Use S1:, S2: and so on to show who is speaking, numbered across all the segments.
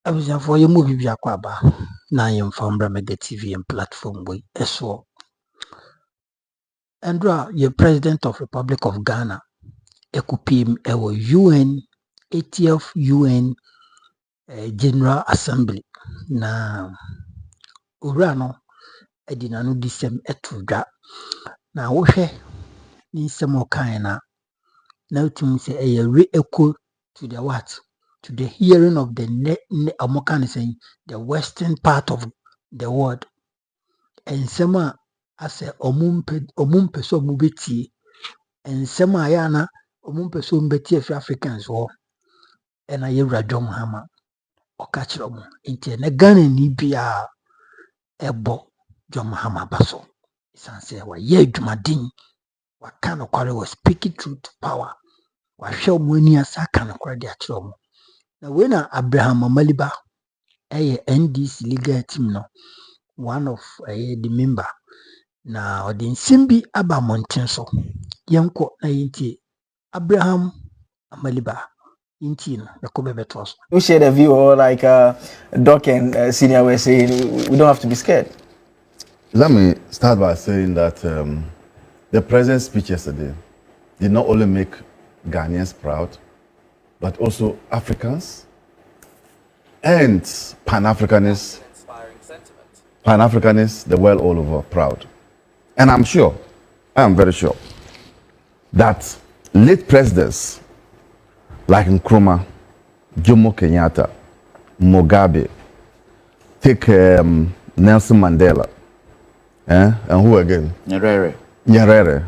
S1: For your movie Biakwaba, na yem from Mega TV and platform way SO. Andra, your President of Republic of Ghana, Ekupim Ewo UN 80th UN General Assembly. Na Urano Edinanu Disem Etruda. Na wohwe ni semo kaina na utum say a re-echo to the what? To the hearing of the Amokan saying the western part of the world. And sema as a omumpe so mubeti and sema ayana omumpe so mbeti of Africans war and I John Mahama or catch them into a Ghana ni bia ebo John Mahama baso. Sanse wa ye jumadin wa kind of quarry was speaking truth to power. Wa show money as a kind of quarry atrom. Now when Abraham Maliba NDC legal team no one of the member na odin simbi aba monten so yenko na yinti Abraham Maliba yinti no yakobe betos.
S2: We share the view or like Doc and Senior were saying we don't have to be scared.
S3: Let me start by saying that the president's speech yesterday did not only make Ghanaians proud, but also Africans and Pan-Africanists, the world all over proud. And I'm sure, I am very sure, that late presidents like Nkrumah, Jomo Kenyatta, Mugabe, take Nelson Mandela, and who again? Nyerere.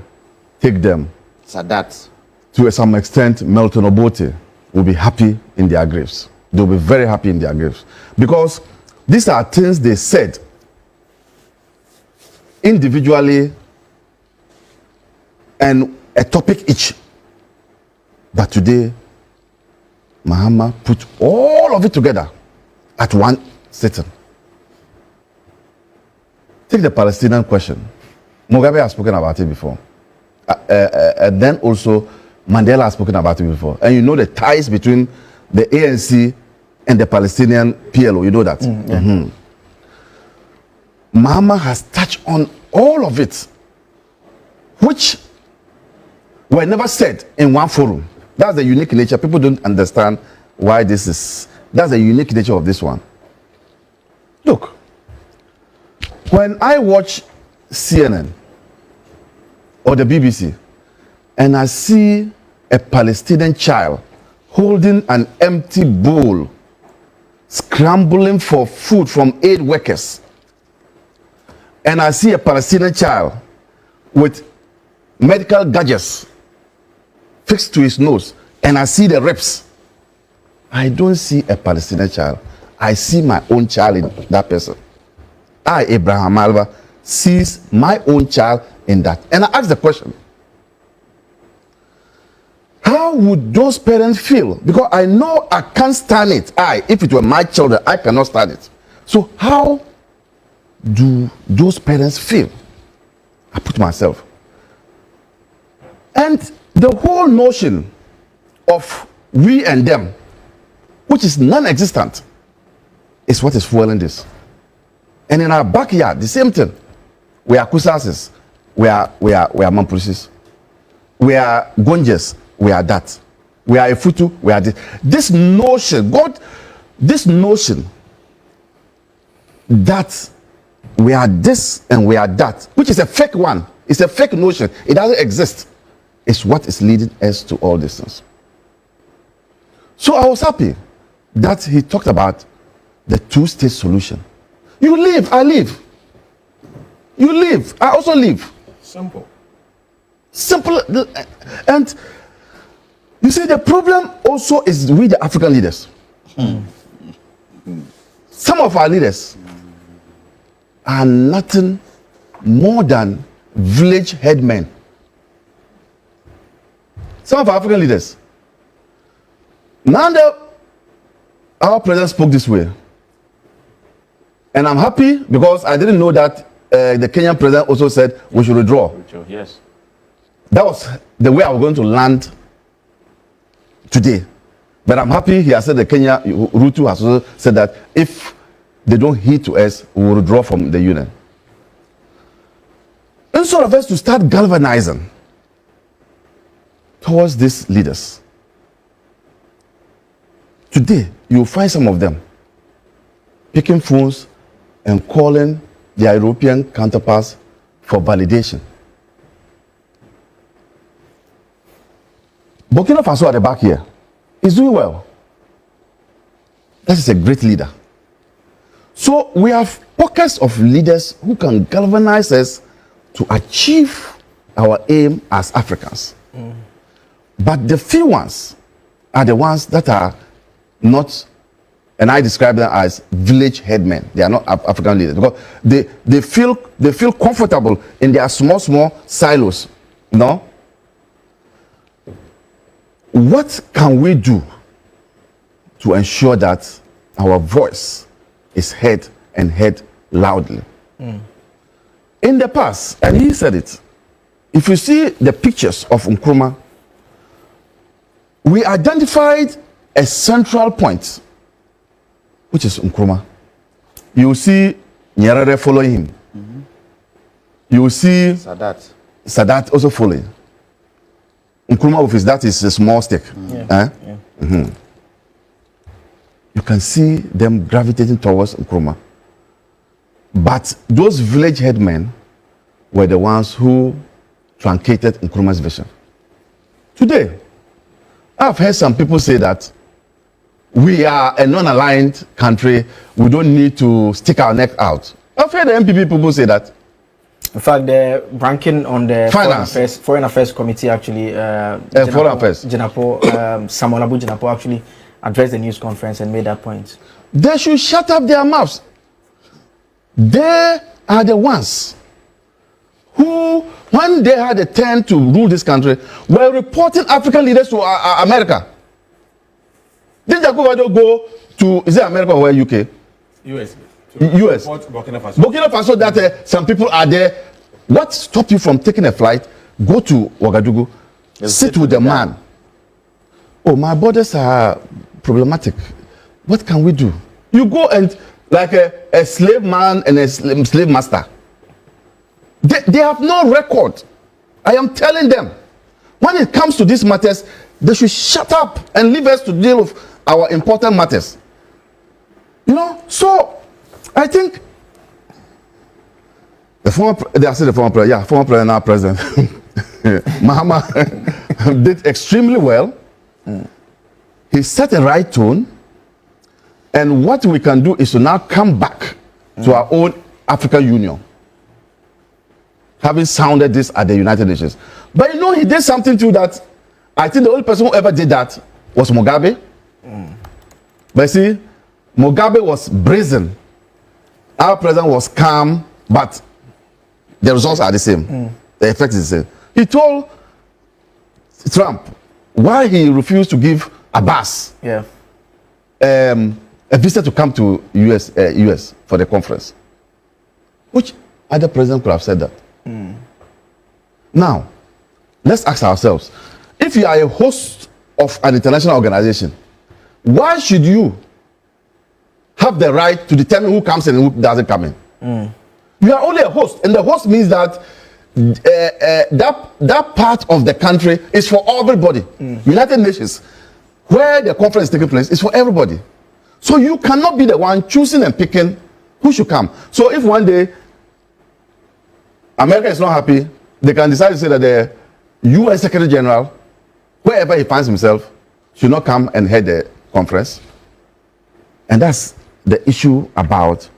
S3: Take them.
S4: Sadat.
S3: To some extent, Milton Obote will be happy in their graves. They'll be very happy in their graves. Because these are things they said individually and a topic each. But today, Mahama put all of it together at one sitting. Take the Palestinian question. Mugabe has spoken about it before. And then also, Mandela has spoken about it before. And you know the ties between the ANC and the Palestinian PLO. You know that. Mahama has touched on all of it, which were never said in one forum. That's the unique nature. People don't understand why this is. That's the unique nature of this one. Look, when I watch CNN or the BBC and I see a Palestinian child holding an empty bowl, scrambling for food from aid workers, and I see a Palestinian child with medical gadgets fixed to his nose, and I see the reps, I don't see a Palestinian child. I see my own child in that person. I, Abraham Alva, sees my own child in that. And I ask the question, how would those parents feel? Because I know I can't stand it. If it were my children, I cannot stand it. So how do those parents feel? I put myself. And the whole notion of we and them, which is non-existent, is what is fueling this. And in our backyard, the same thing. We are Kusasis, we are Mampusis, we are Gonjes, we are that. We are Efutu, we are this. This notion, this notion that we are this and we are that, which is a fake one, it's a fake notion, it doesn't exist, is what is leading us to all these things. So I was happy that he talked about the two-state solution. You live, I live. You live, I also live.
S4: Simple.
S3: Simple. And you see, the problem also is with the African leaders. Some of our leaders are nothing more than village headmen. Some of our African leaders. Now that our president spoke this way, and I'm happy because I didn't know that the Kenyan president also said we should withdraw.
S4: Yes.
S3: That was the way I was going to land today. But I'm happy he has said that Kenya, Ruto has also said that if they don't heed to us, we will withdraw from the union. Instead of us to start galvanizing towards these leaders, today you'll find some of them picking phones and calling their European counterparts for validation. Burkina Faso at the back here is doing well. That is a great leader. So we have pockets of leaders who can galvanize us to achieve our aim as Africans. But the few ones are the ones that are not, and I describe them as village headmen. They are not African leaders because they feel comfortable in their small silos. No. What can we do to ensure that our voice is heard and heard loudly? In the past, and he said it, if you see the pictures of Nkrumah, we identified a central point, which is Nkrumah. You will see Nyerere following him. You will see Sadat also following. Nkrumah with his, that is a small stick. You can see them gravitating towards Nkrumah. But those village headmen were the ones who truncated Nkrumah's vision. Today, I've heard some people say that we are a non-aligned country, we don't need to stick our neck out. I've heard the MPP people say that.
S2: In fact, the ranking on the Foreign Affairs Committee actually,
S3: Foreign Affairs.
S2: Samuel Abu Jinapo actually addressed the news conference and made that point.
S3: They should shut up their mouths. They are the ones who, when they had a turn to rule this country, were reporting African leaders to America. Did Jacob go to, is it America or UK?
S4: US.
S3: US.
S4: Burkina Faso.
S3: Burkina Faso, that some people are there. What stopped you from taking a flight, go to Ouagadougou, sit with the man? Oh, my borders are problematic. What can we do? You go and, like a slave man and a slave master. They have no record. I am telling them, when it comes to these matters, they should shut up and leave us to deal with our important matters. You know, so I think former president, now president, Mahama did extremely well. He set a right tone, and what we can do is to now come back to our own African Union, having sounded this at the United Nations. But you know, he did something too that I think the only person who ever did that was Mugabe. But see, Mugabe was brazen. Our president was calm, but the results are the same. The effect is the same. He told Trump why he refused to give Abbas a visa to come to US for the conference. Which other president could have said that? Now, let's ask ourselves, if you are a host of an international organization, why should you have the right to determine who comes in and who doesn't come in? You are only a host, and the host means that that part of the country is for everybody. United Nations, where the conference is taking place, is for everybody. So you cannot be the one choosing and picking who should come. So if one day America is not happy, they can decide to say that the UN Secretary General, wherever he finds himself, should not come and head the conference. And that's the issue about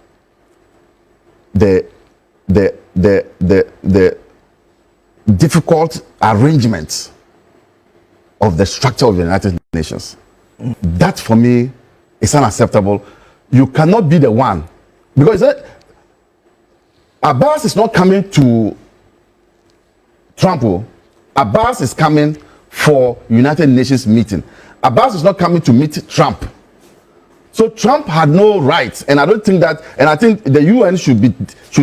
S3: the difficult arrangement of the structure of the United Nations. That for me is unacceptable. You cannot be the one, because Abbas is not coming to Trump. Abbas is coming for United Nations meeting. Abbas is not coming to meet Trump. So Trump had no rights, and I don't think that, and I think the UN should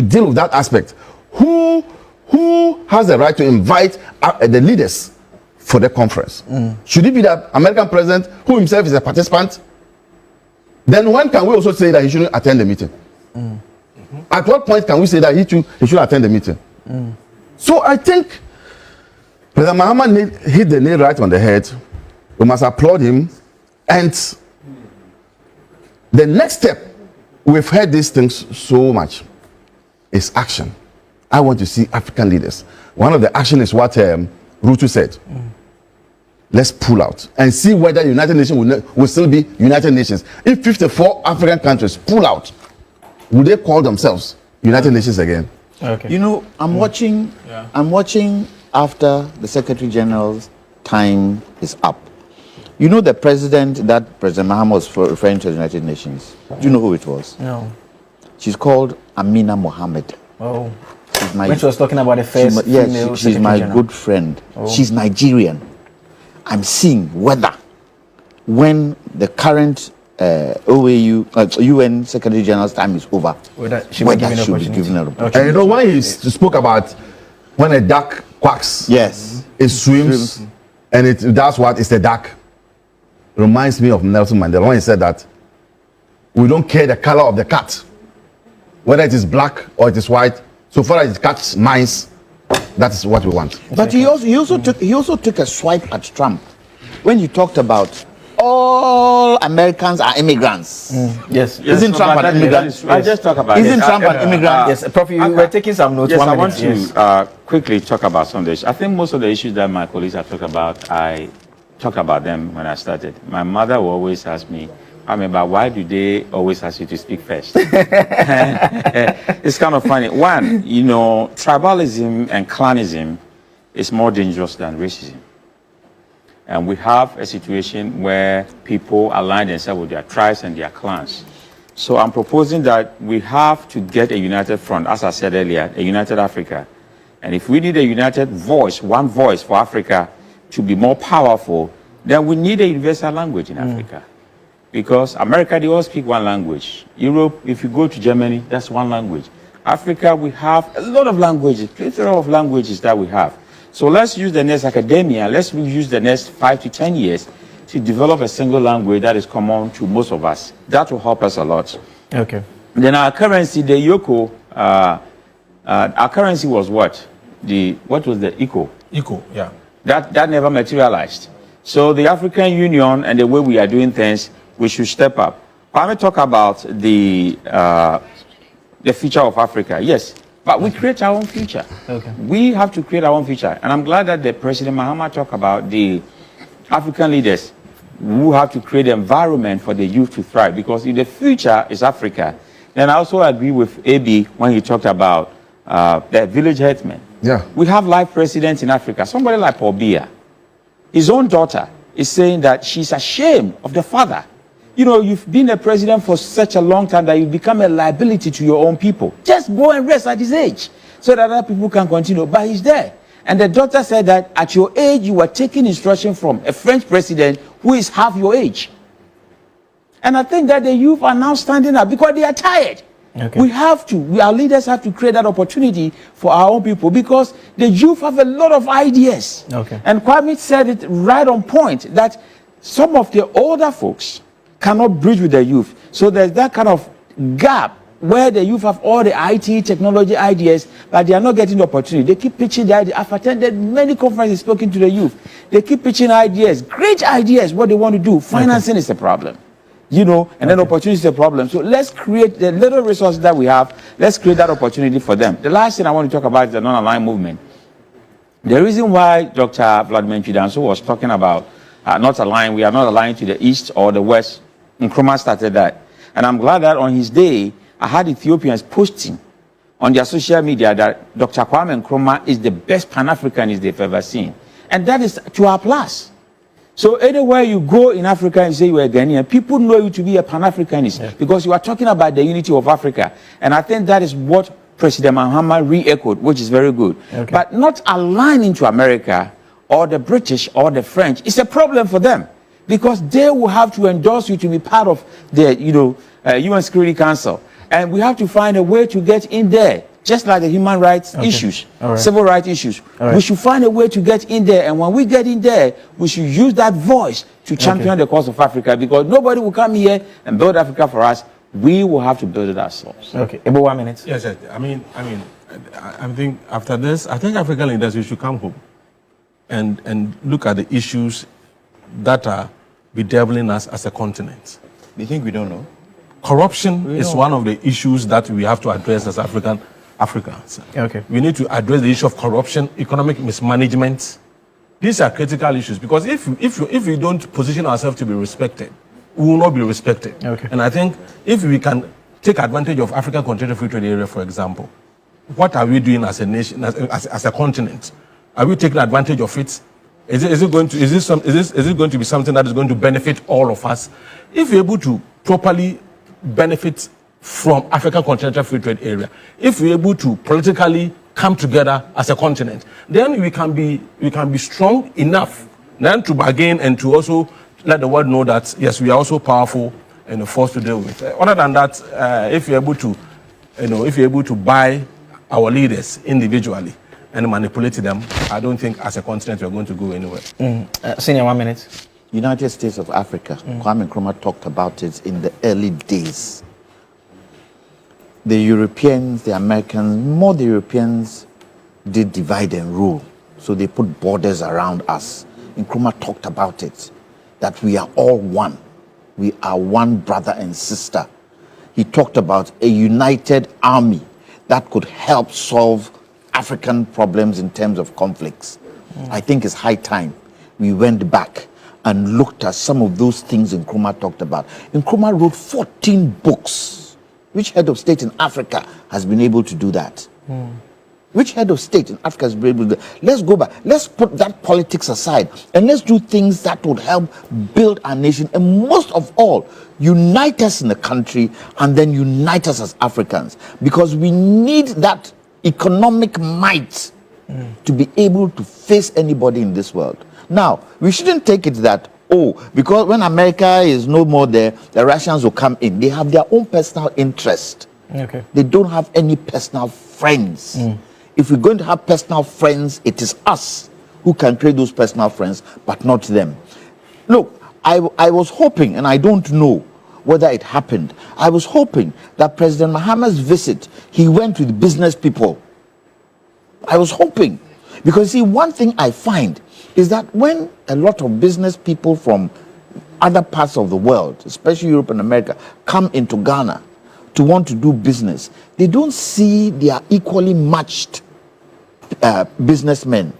S3: deal with that aspect. Who has the right to invite the leaders for the conference? Should it be the American president, who himself is a participant? Then when can we also say that he shouldn't attend the meeting? At what point can we say that he should attend the meeting? So I think President Mahama hit the nail right on the head. We must applaud him. And the next step, we've heard these things so much, is action. I want to see African leaders. One of the action is what Rutu said. Let's pull out and see whether the United Nations will still be United Nations. If 54 African countries pull out, will they call themselves United Nations again?
S2: Okay.
S4: You know, I'm watching after the Secretary General's time is up. You know the president that President Mahama was referring to the United Nations? Do you know who it was?
S2: No.
S4: She's called Amina Mohammed.
S2: Oh.
S4: When
S2: she was talking about the first female
S4: she's my
S2: General.
S4: good friend.
S2: Oh.
S4: She's Nigerian. I'm seeing whether when the current UN Secretary General's time is over,
S2: whether she will be given an opportunity.
S3: And you know, when he spoke about when a duck quacks,
S4: yes,
S3: it swims, and that's what it's a duck. Reminds me of Nelson Mandela when he said that we don't care the color of the cat, whether it is black or it is white, so far as it catches mice, that is what we want.
S4: But he also took a swipe at Trump when he talked about all Americans are immigrants.
S2: Yes.
S4: Isn't Trump an immigrant?
S5: I just talk about
S4: Isn't Trump an immigrant?
S2: Yes, Prof, you were taking some notes.
S5: Yes,
S2: 1
S5: I
S2: minute.
S5: want to quickly talk about some of this. I think most of the issues that my colleagues have talked about, I talked about them when I started. My mother will always ask me, but why do they always ask you to speak first? It's kind of funny. One, you know, tribalism and clanism is more dangerous than racism. And we have a situation where people align themselves with their tribes and their clans. So I'm proposing that we have to get a united front, as I said earlier, a united Africa. And if we need a united voice, one voice for Africa to be more powerful, then we need a universal language in Africa. Because America, they all speak one language. Europe, if you go to Germany, that's one language. Africa, we have a lot of languages, plethora of languages that we have. So let's use the next academia, let's use the next 5 to 10 years to develop a single language that is common to most of us. That will help us a lot.
S2: Okay.
S5: Then our currency, the Yoko, our currency was what? What was the ICO?
S2: Equal, yeah.
S5: That never materialized. So the African Union and the way we are doing things, we should step up. When we talk about the future of Africa, yes, but we create our own future.
S2: Okay.
S5: We have to create our own future. And I'm glad that the President Mahama talked about the African leaders who have to create an environment for the youth to thrive. Because if the future is Africa, then I also agree with AB when he talked about the village headsmen.
S3: Yeah.
S5: We have live presidents in Africa. Somebody like Paul Biya, his own daughter is saying that she's ashamed of the father. You know, you've been a president for such a long time that you become a liability to your own people. Just go and rest at his age so that other people can continue. But he's there. And the daughter said that at your age, you were taking instruction from a French president who is half your age. And I think that the youth are now standing up because they are tired.
S2: Okay.
S5: Our leaders have to create that opportunity for our own people because the youth have a lot of ideas.
S2: Okay.
S5: And Kwame said it right on point that some of the older folks cannot bridge with the youth. So there's that kind of gap where the youth have all the IT technology ideas, but they are not getting the opportunity. They keep pitching the idea. I've attended many conferences speaking to the youth. They keep pitching ideas, great ideas, what they want to do. Financing is a problem. You know, and then opportunity is a problem. So let's create the little resources that we have. Let's create that opportunity for them. The last thing I want to talk about is the non-aligned movement. The reason why Dr. Vladimir Chidanso was talking about not aligned, we are not aligned to the east or the west. Nkrumah started that. And I'm glad that on his day, I had Ethiopians posting on their social media that Dr. Kwame Nkrumah is the best Pan-Africanist they've ever seen. And that is to our plus. So anywhere you go in Africa and say you are a Ghanaian, people know you to be a Pan-Africanist because you are talking about the unity of Africa. And I think that is what President Mahama re-echoed, which is very good. Okay. But not aligning to America or the British or the French is a problem for them because they will have to endorse you to be part of the UN Security Council. And we have to find a way to get in there just like the human rights issues, civil rights issues. We should find a way to get in there, and when we get in there, we should use that voice to champion the cause of Africa, because nobody will come here and build Africa for us. We will have to build it ourselves.
S6: Okay, about 1 minute.
S7: Yes, yes. I think after this, I think African leaders should come home and look at the issues that are bedeviling us as a continent.
S4: You think we don't know?
S7: Corruption is one of the issues that we have to address as Africans.
S6: Okay.
S7: We need to address the issue of corruption, economic mismanagement. These are critical issues, because if we don't position ourselves to be respected, we will not be respected.
S6: Okay.
S7: And I think if we can take advantage of African Continental Free Trade Area, for example, what are we doing as a nation, as a continent? Are we taking advantage of it? Is it going to be something that is going to benefit all of us? If we're able to properly benefit from African Continental Free Trade Area, if we're able to politically come together as a continent, then we can be strong enough then to bargain and to also let the world know that yes, we are also powerful and a force to deal with. Other than that, if you're able to buy our leaders individually and manipulate them, I don't think as a continent we're going to go anywhere.
S6: Senior, 1 minute.
S4: United States of Africa, Kwame Nkrumah talked about it in the early days. The Europeans, the Americans, more the Europeans did divide and rule. So they put borders around us. Nkrumah talked about it, that we are all one. We are one brother and sister. He talked about a united army that could help solve African problems in terms of conflicts. I think it's high time we went back and looked at some of those things Nkrumah talked about. Nkrumah wrote 14 books. Which head of state in Africa has been able to do that? Which head of state in Africa has been able to do that? Let's go back. Let's put that politics aside and let's do things that would help build our nation, and most of all, unite us in the country and then unite us as Africans, because we need that economic might to be able to face anybody in this world. Now, we shouldn't take it that, because when America is no more there, the Russians will come in. They have their own personal interest.
S6: Okay.
S4: They don't have any personal friends. If we're going to have personal friends, it is us who can create those personal friends, but not them. Look, I was hoping, and I don't know whether it happened, I was hoping that President Mahama's visit, he went with business people. I was hoping. Because see, one thing I find is that when a lot of business people from other parts of the world, especially Europe and America, come into Ghana to want to do business, they don't see their equally matched businessmen.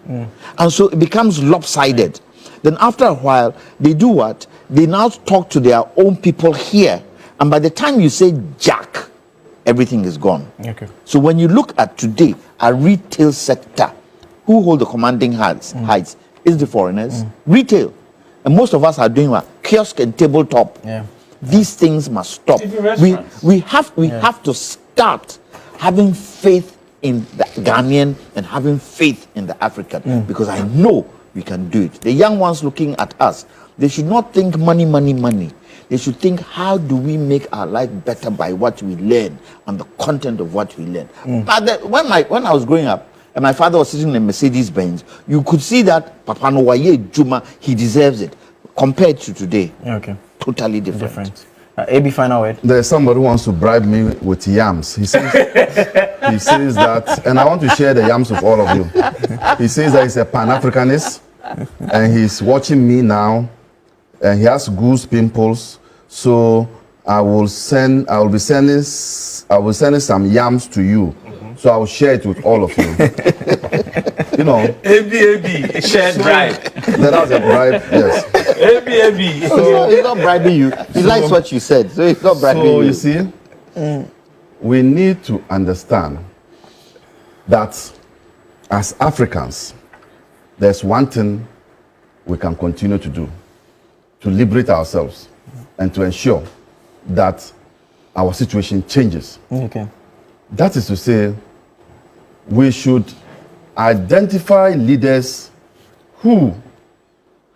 S4: And so it becomes lopsided. Then after a while, they do what? They now talk to their own people here. And by the time you say Jack, everything is gone.
S6: Okay.
S4: So when you look at today, our retail sector, who hold the commanding heights is the foreigners. Retail. And most of us are doing what? Kiosk and tabletop.
S6: Yeah.
S4: These things must stop. We have to start having faith in the Ghanaian and having faith in the African, because I know we can do it. The young ones looking at us, they should not think money, money, money. They should think, how do we make our life better by what we learn and the content of what we learn. But when I was growing up, and my father was sitting in a Mercedes-Benz, you could see that Papa Nowaye Juma, he deserves it. Compared to today, totally different.
S6: AB, final word.
S3: There's somebody who wants to bribe me with yams. He says that, and I want to share the yams with all of you. He says that he's a Pan-Africanist, and he's watching me now, and he has goose pimples. So I will be sending some yams to you. So I will share it with all of you. You know.
S5: AB, shared bribe.
S3: That was a bribe, yes.
S5: AB.
S4: So he's not bribing you. He likes what you said, so he's not bribing you.
S3: So you see, we need to understand that as Africans, there's one thing we can continue to do to liberate ourselves and to ensure that our situation changes.
S6: Okay.
S3: That is to say, we should identify leaders who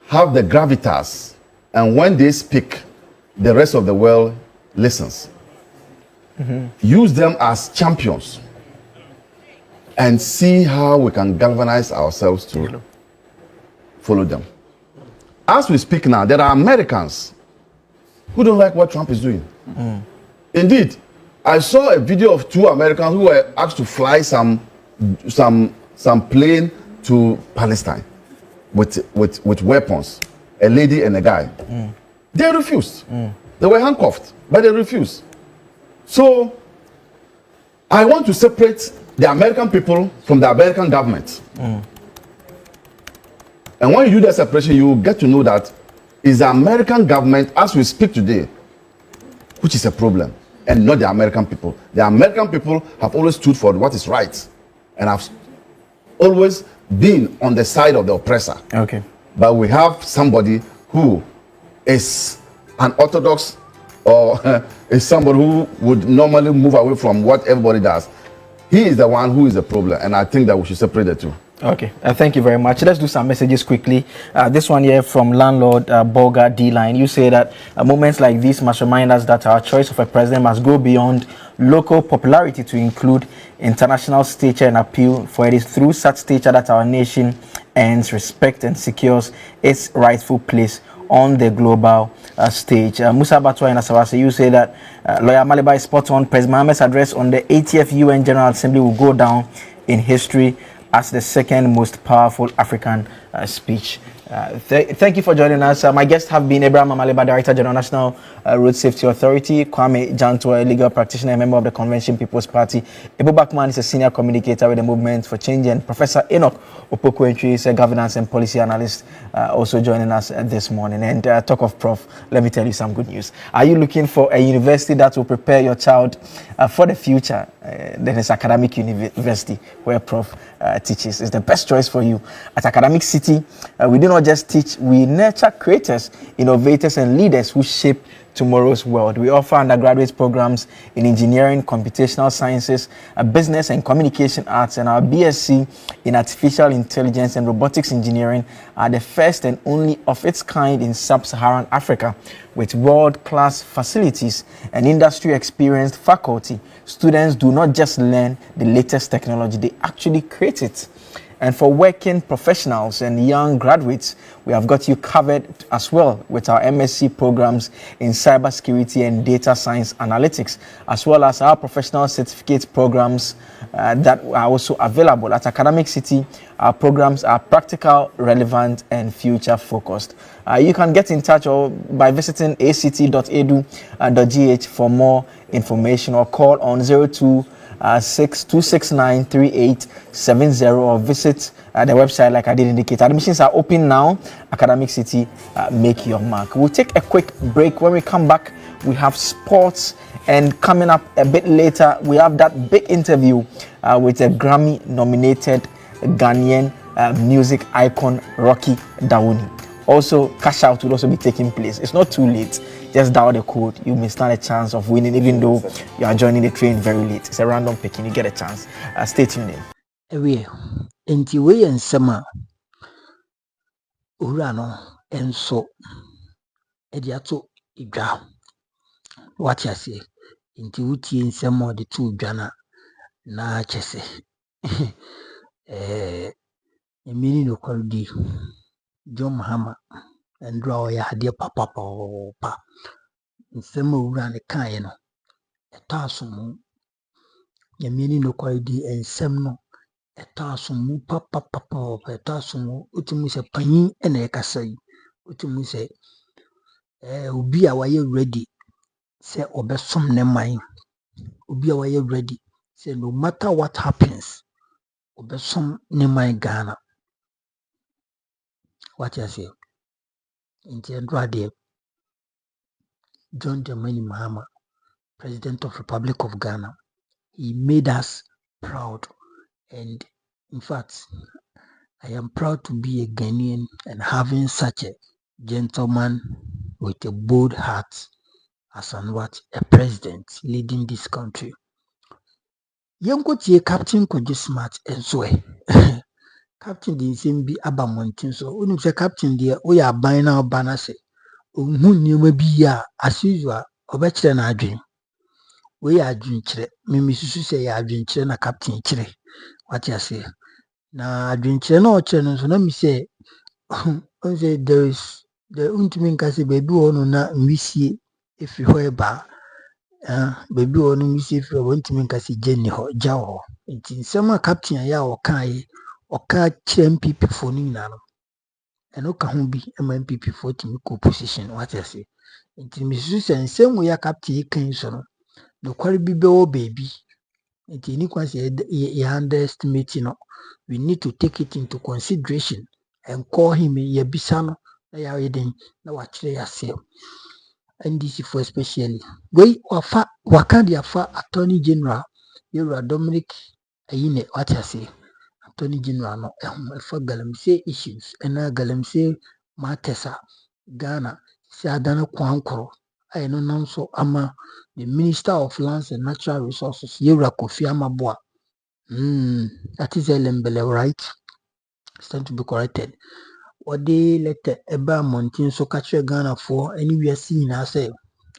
S3: have the gravitas, and when they speak, the rest of the world listens. Use them as champions and see how we can galvanize ourselves to follow them. As we speak now, there are Americans who don't like what Trump is doing. Indeed, I saw a video of 2 Americans who were asked to fly some plane to Palestine with weapons, a lady and a guy. They refused. They were handcuffed, but they refused. So I want to separate the American people from the American government. And when you do that separation, you will get to know that it's the American government, as we speak today, which is a problem, and not the American people. The American people have always stood for what is right and have always been on the side of the oppressor.
S6: Okay.
S3: But we have somebody who is an orthodox or is somebody who would normally move away from what everybody does. He is the one who is the problem, and I think that we should separate the two.
S6: Okay, thank you very much. Let's do some messages quickly. This one here from landlord Bolga D-Line. You say that moments like these must remind us that our choice of a president must go beyond local popularity to include international stature and appeal, for it is through such stature that our nation earns respect and secures its rightful place on the global stage. Musa Batwa in Asawase, you say that Lawyer Maliba is spot on. President Mahamat's address on the 80th UN General Assembly will go down in history as the second most powerful African speech. Thank you for joining us. My guests have been Abraham Amaliba, Director General National Road Safety Authority; Kwame Janto, a legal practitioner, a member of the Convention People's Party; Ebo Bakman is a senior communicator with the Movement for Change; and Professor Enoch Opoku-Entry is a governance and policy analyst, also joining us this morning. And talk of Prof, let me tell you some good news. Are you looking for a university that will prepare your child for the future? Then it's Academic University, where Prof teaches. It's the best choice for you. At Academic City, we do not just teach, we nurture creators, innovators, and leaders who shape tomorrow's world. We offer undergraduate programs in engineering, computational sciences, business and communication arts, and our BSc in artificial intelligence and robotics engineering are the first and only of its kind in sub-Saharan Africa. With world-class facilities and industry-experienced faculty, students do not just learn the latest technology, they actually create it. And for working professionals and young graduates, we have got you covered as well with our MSc programs in cybersecurity and data science analytics, as well as our professional certificate programs that are also available at Academic City. Our programs are practical, relevant, and future focused. You can get in touch by visiting act.edu.gh for more information, or call on 0262693870, or visit the website like I did indicate. Admissions are open now. Academic City, make your mark. We'll take a quick break. When we come back, we have sports, and coming up a bit later, we have that big interview with a Grammy-nominated Ghanaian music icon, Rocky Dawuni. Also, cash out will also be taking place. It's not too late. Just dial the code. You may stand a chance of winning, even though you are joining the train very late. It's a random picking. You get a chance. Stay tuned in.
S1: Ewe, enti we ensema ura no enso ediato idwa. What you say? Enti wuti ensema de tu dwana na chese. Emini no kwaldi John Mahama and draw ya hadia papa nsema ura ne kan no etasomu yamini no kwaldi ensem no etasomu papa etasomu utimu se panyin ena ekasa yi utimu se obi a waye ready se obesom ne man obi a waye ready say no matter what happens obesom ne man Ghana. What you say? In the John Dramani Mahama, President of Republic of Ghana, he made us proud, and in fact, I am proud to be a Ghanaian and having such a gentleman with a bold heart as a president leading this country. Young Captain Koji Smart and so Captain the same be abamontin so unim say captain there we are buying now banner say ohun niam bi ya as usual obekire na adwen we are adwen kire me susu say ya adwen kire na captain kire What you say? Na adwenkyerɛ na ɔkyerɛ no nso na mi sɛ ɔn there is the untumi nka sɛ baabi wɔ no na nwisie efiri hɔ ɛba baabi wɔ no nwisie efiri hɔ untumi nka sɛ gye ni hɔ gya wɔ hɔ nti nsɛm a captain ayɛ a ɔka kyerɛ MPP foɔ no nyinaa no ɛno ka ho bi ma MPP foɔ tumi kɔ position what you say nti misusu sɛ nsɛm wɔ ya captain yi kan so no nokware bi bɛwɔ baabi nti ni kwan sɛ yɛ underestimate no we need to take it into consideration and call him yɛbisa no na yɛayɛ den na wakyerɛ yɛasɛm NDC for especially wei waka de afa attorney general yɛwura Dominic ayine what I say attorney general no ɛfa galamsey issues ɛna galamsey matters a Ghana sɛ adana kwankoro ayɛ no nam so ama the Minister of Lands and Natural Resources yɛwura Kofi Amaboa that is Elembele, right? It's time to be corrected. What they let Eba Mountain so catch a Ghana for anywhere seen I say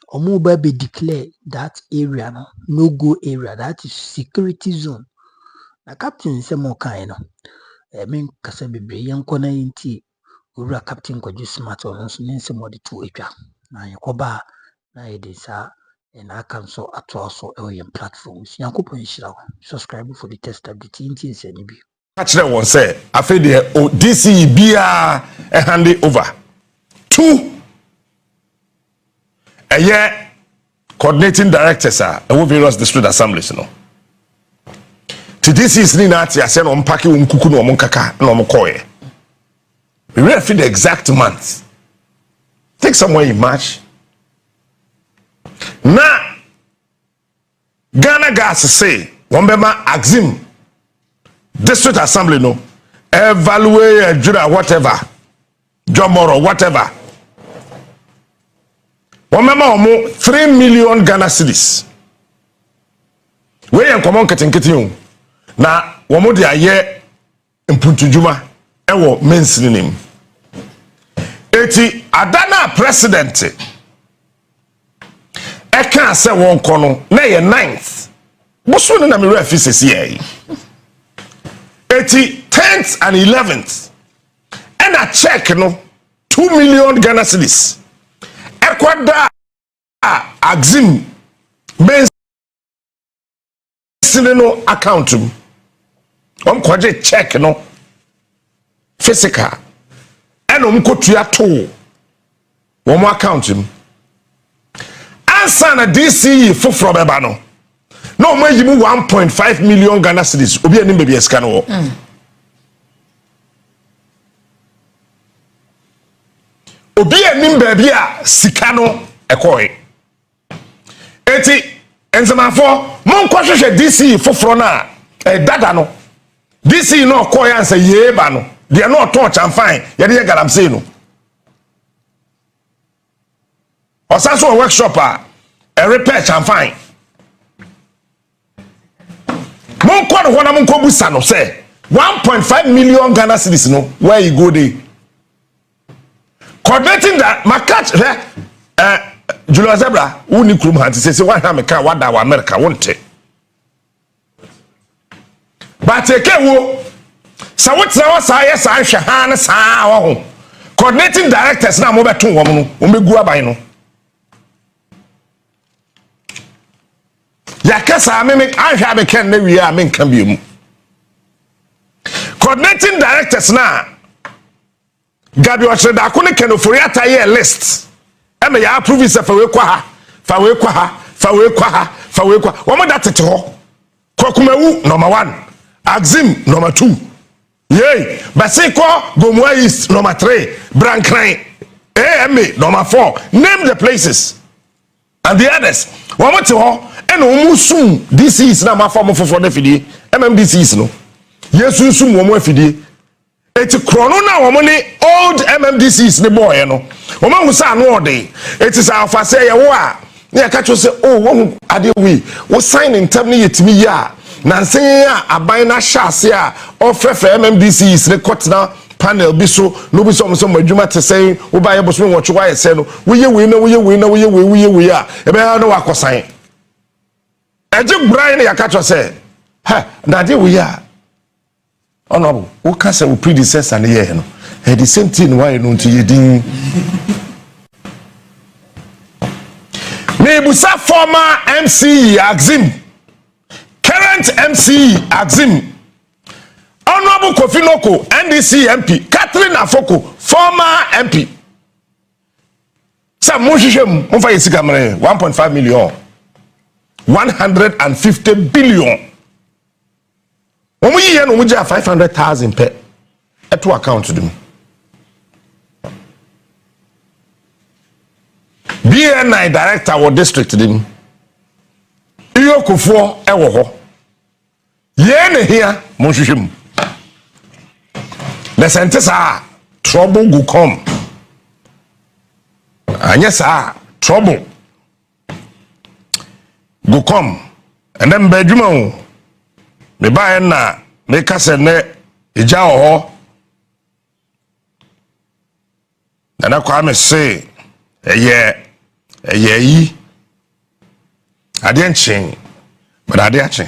S1: or be declare that area no go area that is security zone. Na captain say more kind I mean Kasabi Yankona inti Ura Captain could just smart or so name some of the 2 acre. Na Yakoba na edisa and I can so at also platforms. Yankopon Shira subscribe for the test of the TNT and be.
S7: Actually, one say, I feel the DC be a hand it over. 2 a year coordinating directors are various district assemblies. No, to this is Ninati, I said on Paki Kuku no Monkaka no Mokoye. We really feel the exact month. Take somewhere in March. Now, Ghana gas say, Wombema Axim. District Assembly no evaluate jura whatever Jomoro whatever Womema 3 million Ghana cedis we en common ketenkete na womo de aye mpuntujuma ewo mensinim eti adana president eka se won kono na ye 9th boso na me refi sesi 10th and 11th and a check no 2 million Ghana cedis ekwada Axim ben no account kwaje check no physical and kotua to one account answer na DC foforo beba no no man you 1.5 million Ghana cedis obi anim baby eska no obi anim baby a sika no ekoi eti enzamafo mon kwahwehwe DC foforo na dada no DC no koi answer ye ba no de no touch and fine ye de galamsey no osaso workshop a repair and fine mon kwa no hona mon ko busa no say 1.5 million Ghana cedis no where you go there coordinating that my catch Julius Zebra uni krum hanti say one ha me ka wada wa America wonte but ekewo sa wotra wa sa yes an hwe ha na sa wa ho coordinating directors na mo beton wo no o megu aban no ya kasa me an hwe abeken na wi a me nka bi mu coordinating directors na Gabi Osheda kune kenofori ataye list eme ya approve se fa we kwa ha womo da tete ho Kokumewu number 1 Axim number 2 yey Basiko Gomwa East number 3 Brankran AMA number 4 name the places and the others womo te ho ene omu sum this is na ma form fofo na fidie MMDC is no yesu sum womo afidie eti krono na womo ni old MMDCs ni boy no womo hu sa no ode eti sa afa say ye wo a na ya kacho say oh wo ade wi wo sign in term ni yetimi ya na nsen ya aban na hyase a ofefe MMDCs ni kotna panel bi so no bi so mo adwuma te say wo ba ye boso wo chwa ye say no wo ye wi a e be na wa kosan eje bran na ya kacho say
S3: ha na de we ya honorable who can say we predecessor na here no the same thing why no nti yedin Mebusa former MCE Assem, current MCE Assem, Honorable Kofi Noko, NDC MP, Catherine Afoko, former MP. Some Mushishem, 1.5 million, 150 billion. When we hear no 500,000 per to account to them. BNI director or district dim. Iyo kufo ewo ho. Ye ne here monhwehwem. The sentence trouble go come. Anya sa trouble go come. And then bedwuma o. Me ba na me ka se ne eja ho. Na kwa me say yi ade nchen but ade ache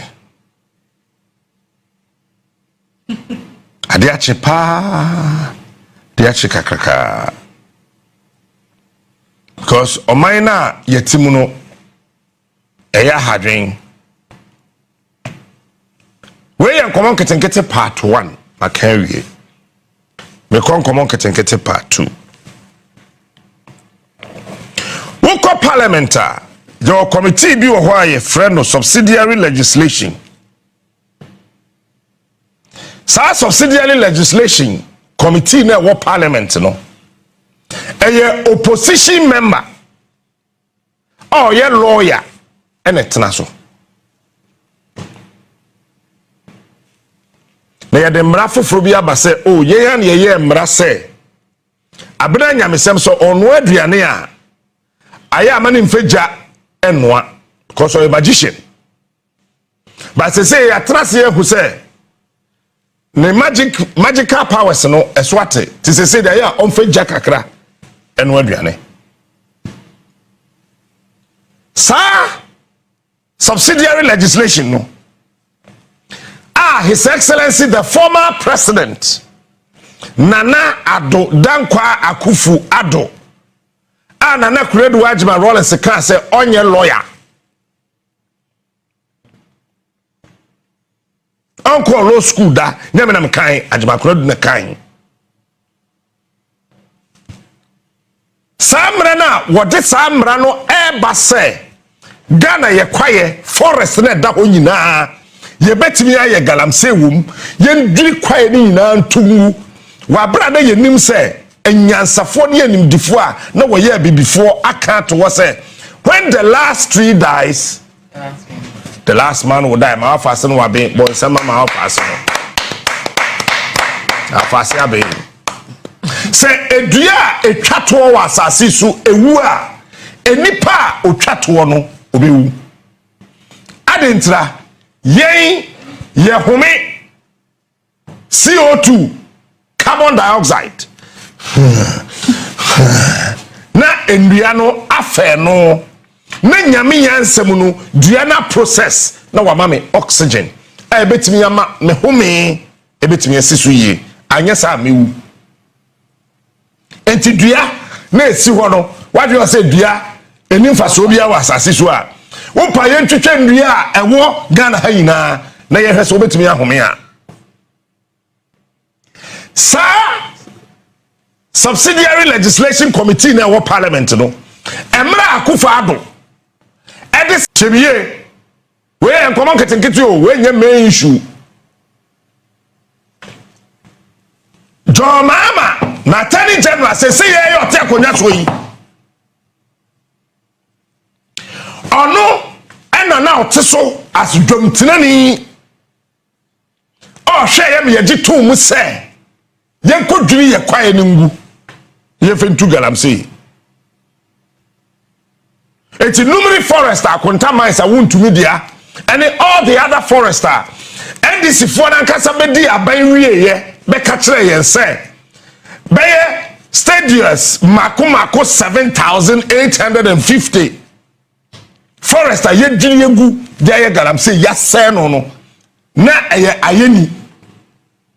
S3: pa de ache kakaka because omaina yetimu no eya hadwen we yan common ketenkete part 1 makawie me common ketenkete part 2 Woko parliamentar, your committee be a friend of subsidiary legislation. Sa subsidiary legislation committee na wo parliament no. A opposition member. Oh, ye lawyer. And it na so. Na ye de mra foforo bi aba se, oh, ye yan ye mra se. Abena nyamesem so onwo aduane a Aya mani mfeja enwa because of a magician. But say ya trust who say the magical powers no eswate. To say that ya onfeja kakra enwa duane. Sa subsidiary legislation no. His Excellency the former president Nana Addo Dankwa Akufo Addo Nana Kuredu Ajima Rollins can say onye lawyer. Uncle law school da nyame na mkan Ajima Kuredu na kan. Samra na wode samra no eba se Ghana ye kwaye forest na da ho nyina ye betimi aye galamse wum ye ndiri kwaye ni nyina ntumu wa bra na ye nim se enyansafo ne animdifo a na wo ye bibifo aka to wo say when the last tree dies the last man will die. Ma afase no wabe bon sama ma afase no afase abe say edua etwato wa asase so ewu a enipa otwato no obewu adentra yen ye home CO2 carbon dioxide na endua no afa no na nyame yansem no dua na process na wa mame oxygen e betimi ama me home e betimi asisu yie anya sa mewu enti dua na esi ho no wadi o say dua enimfa so bia wa asase so a wo pa ye ntwetwe ndua a ewo Ghana ha nyina na ye hwese obetimi ahome a sa subsidiary legislation committee na wo parliament no emra Akufo Addo edis chebie we enkomo ketenkete o we nya main issue John Mahama na Attorney General say ye yo te akonya so yi ono ena na oteso as dwomtinani o hwe ye me ye to mu se ye kodwiri ye kwae ne ngu ye fentu galamse eti numeri forest akonta mines a wontumi dia and all the other forester NDC for na nkasa bedi aban wieye be ka kire yen se be stadiums mako 7,850 forester ye dwiri egu dia ye galamse ya se no
S8: na ayeni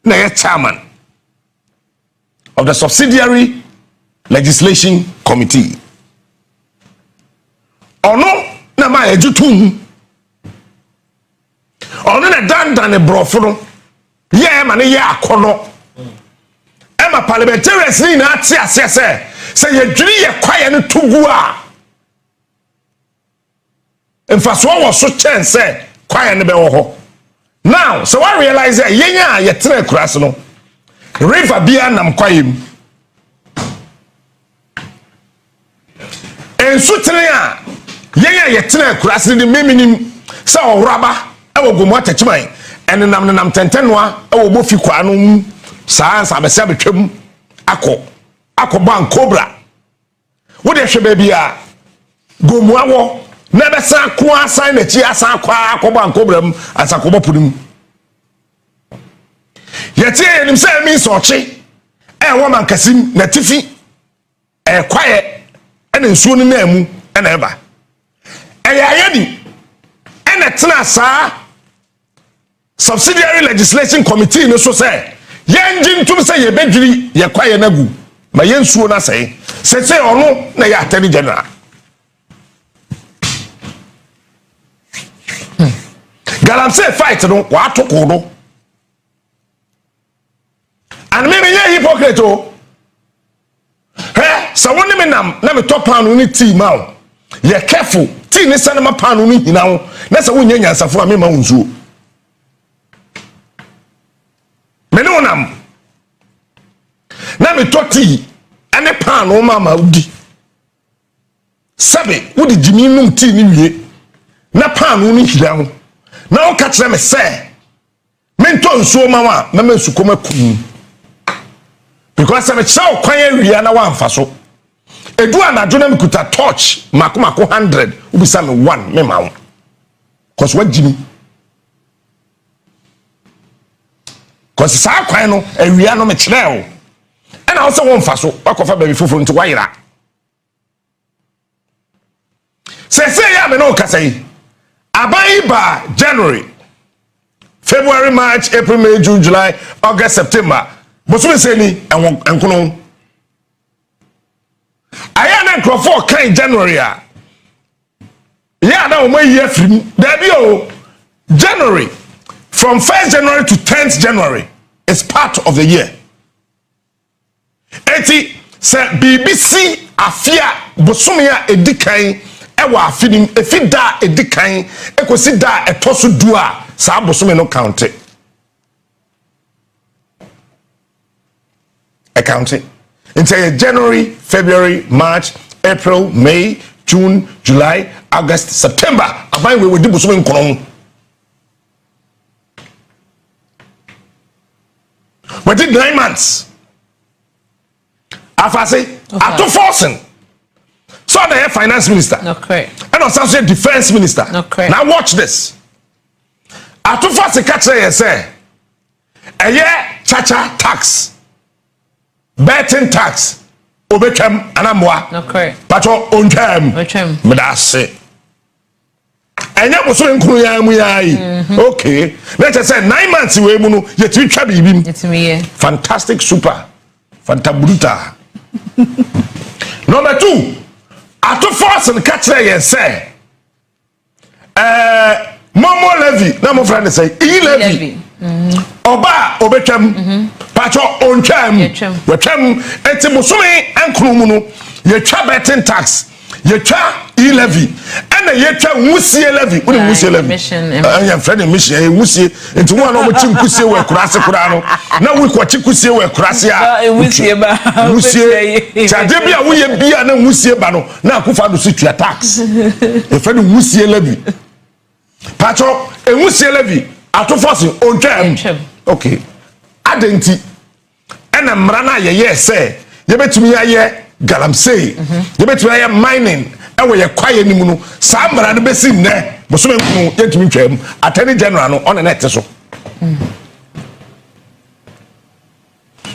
S8: na chairman of the subsidiary legislation committee. Ono na ma ejutum. Ono na dandan e brofo no. Ye ma ne ye akono. E ma parliamentarians ni na ate ase se ye dwiri ye kwaye no tugu a. Mfaso wo so chance kwaye ne be wo ho. Now, so I realize that yenya ye tre kuraso no. River bia nam kwaye mu. Ensu tre a yenya ye tre kuraso ni meminim sa oraba e wo gomu atachiman ene nam tentenoa e wo bofi kwa no saa bese betwam akọ ban cobra wo de hwe ba bia gomu awo na besa ko asan na chi asan kwa akọ ban cobra m asakọ bopudum yeti enim se mi so chi e wo man kasim na tifi e kwaye ene nsuo ni na mu ene eba e ya yedi ene tena saa subsidiary legislation committee no so say yenjin tum say ye bedwiri ye kwaye nagu ma yensuo na say se ono na ya attorney general galam say fight no wa atoko no and me ye hypocrite o he so woni me nam na me top pan no ni team out ye careful team ni sanema pan no hina ho na se wonya nyansafo a me ma wonsuo menonam na me toti ane pan o mama udi sabe udi jimi num ti ni wie na pan o ni hira ho na o ka kire me se mento nsuo mama na me sukoma kum because me chaw kwan awia na wa mfa so edu anadwo na me kuta torch makomako 100 ubisa me 1 me ma ho cause what jimi cause saa kwan no awia no me kire o and also won fa so wakofa baby foforo nti wayira say ya me no kasai abai ba January February March April May June July August September bosome say ni enkono aya na crofo kan January a ya na o mai year film there be o January from 1st January to 10th January is part of the year. Eti se BBC afia bosomia edikan ewa afinim efida edikan ekosi da etoso du a sa bosome no count it. Into January, February, March, April, May, June, July, August, September. Abai we di bosome nkono. We did 9 months. Afase, ato forcing. So the finance minister.
S9: No correct.
S8: And also defense minister.
S9: No correct.
S8: Now watch this. Ato forcing catch say, a year chacha tax, betting tax, obetwem anamwa.
S9: No correct.
S8: Pacho ontwem.
S9: Obetwem.
S8: Medase. Enya boso nkuru ya mu ya yi. Okay. Let's say 9 months we mu no ye ti twa bibim.
S9: Etimi
S8: Fantastic super. Fantabruta. Number 2. Ato force and catch ye say. Momo levy, na mo friend say e levy. Oba obetwam. Pacho ontwam. Wetwam enti bosome nkuru mu no ye twa betting tax. Ye twa e levy and ye twa wusie levy uni wusie levy ya friend mission e wusie enti wo na mo chi nkusie we kurase kura no na we ko chi kusie we kurase a
S9: wusie ba
S8: wusie chaje bia wo ye bia na wusie ba no na akufa do situa tax e friend wusie levy pacho e wusie levy ato force ontwam okay adenti ena mra na ye say ye betumi aye galamsey ye betumi aye mining ewe ye kwaye nimu no saa mra no besi nne bosome nkunu yentumi twam attorney general no on net so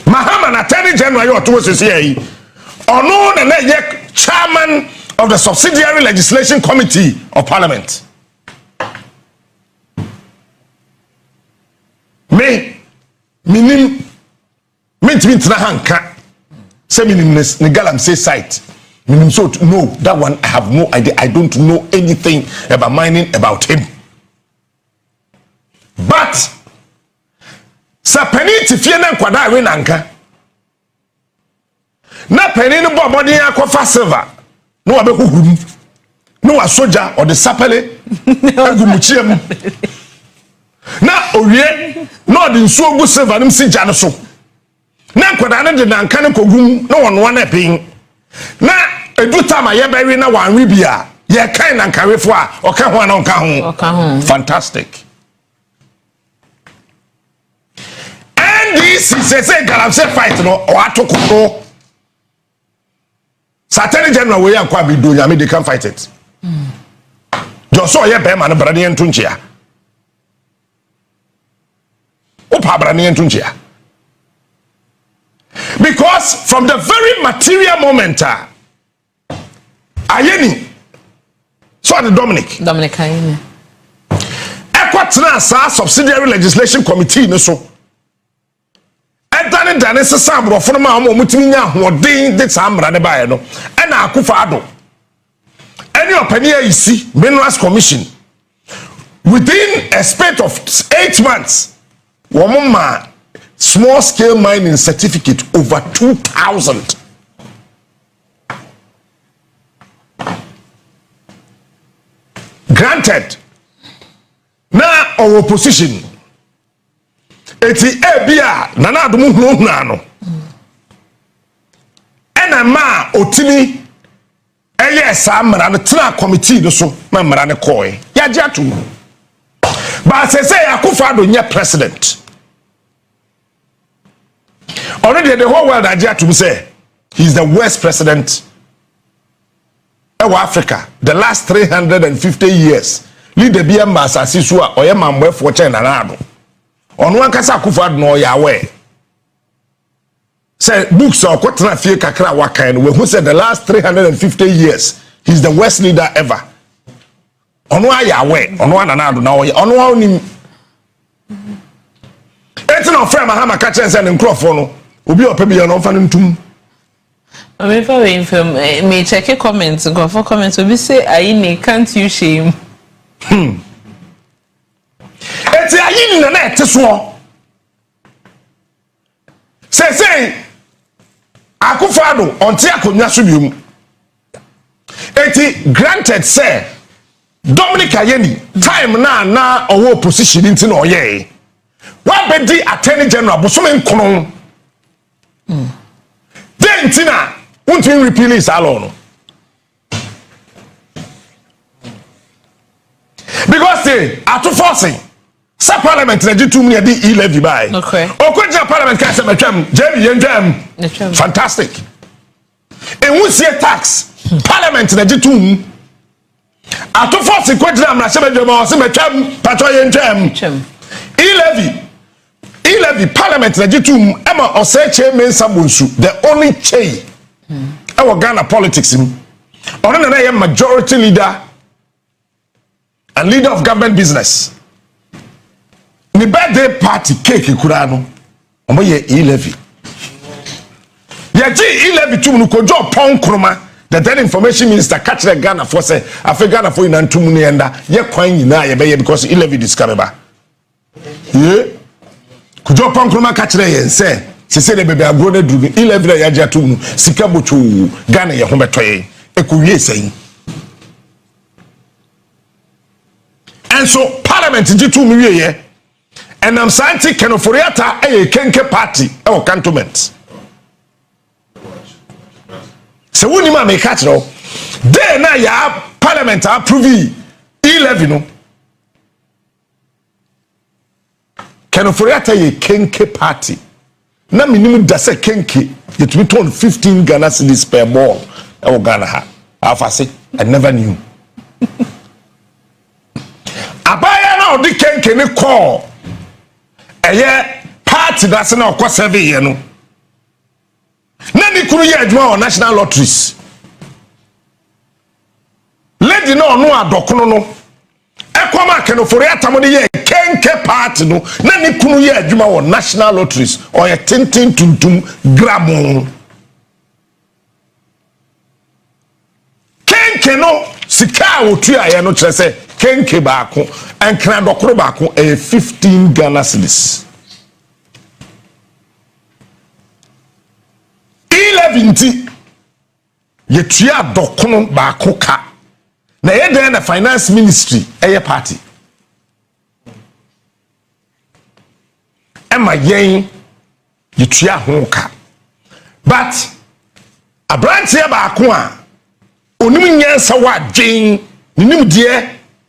S8: Mahama na attorney general yo to sese yi ono na ye chairman of the subsidiary legislation committee of parliament minim na hanka say minim ne galamsey site minim so no that one I have no idea. I don't know anything about mining about him. But sapani tifie na nkwada we nanka na pani no bobodi akofa silver no wa be huhum no wa soldier or the sapele agumuchiem na owie no the nsuo gu silver nim si gya no so na nkwada ne de nanka ne kogum no wono na pin na edu tama ye be wi na wanwe bia ye kan nankawefo a oka ho na oka ho fantastic. NDC say galamsey fight no o atokoro Satani general we yankwa bi do nyame they can fight it. Just so ye be man brane entunchia. Opa brane entunchia. Because from the very material moment ayeni so the Dominic ayeni ekwatna sa subsidiary legislation committee no so dane sesa brofo no ma mo mutimi nya hoden de samra ne bae no na akufa ado any opani ayisi minerals commission within a space of 8 months womma small scale mining certificate over 2,000 granted na our opposition eti ebia na na adumu hunu no ena ma otimi eye samra no tena committee no so ma mra ne koy ya gye atum ba se Akufo do nye president already the whole world agye atum say he's the worst president in Africa the last 350 years leader bi am asase so a oye mamboefo China na ado ono ankasa Akufo no yawe say books or kwatena fie kakra wakan we who said the last 350 years he's the worst leader ever ono ayawe ono ananado na ono onim eti no frame Mahama ka chen say nkrofo no obi opa bi ya no fa ntum
S9: me for info me check comments go for comments obi say ayini can't you shame
S8: eti ayini na ete so say Akufo onti akonwa so biom eti granted say Dominic Ayeni time na owo opposition nti na oye wa bedi attorney general bosome nkono denti na unti repeal is alone because atu forcing sa parliament na jitu mu di e-levy by
S9: okay
S8: okoja parliament ka se matwam jemi yendwam fantastic ewusie tax parliament na jitu mu atu forcing kodira amra se bedwam o se matwam patro yendwam e-levy parliament na jitu mu ema oseche mensa bonsu the only chey our Ghana politics ono na ye majority leader and leader of government business ni birthday party cake kura no omo ye e-levy ye ji e-levy tum no kojo pon kroma the then information minister catch the Ghana for say Ghana for in tum no yenda ye kwan nyina ye be ye because e-levy discover ye kojo pon kroma catch the yen say se de bebe agro na duru e-levy na ya ja tum sika bochu Ghana ye ho betoye ekuwie sei. And so parliament jitu mi wiye and I'm saying Kenoforiata a kenke party or cantonment. So when you make catch no then na ya parliament approve e-levy no Kenoforiata a kenke party na minimum da se kenke it will turn 15 Ghana cedis per ball or Ghana ha afase I never knew. Abaya na odi kenke ne call eye party that's na okwa 7 year no na ni kuru ye adwuma on national lotteries lady no no adokono no ekoma Kenoforiata mo de ye kenke party no na ne kunu ye adwuma wɔ national lotteries or ye tintin tuntum gramo kenke no sika otu aye no kyerɛ sɛ kenke baako enkra dokoro baako 15 Ghana cedis 11 ye tua dokono baako ka na ye den na finance ministry eye party ema yen ye tua ho ka but abrantie baako a onim nyansa wa dwen nim de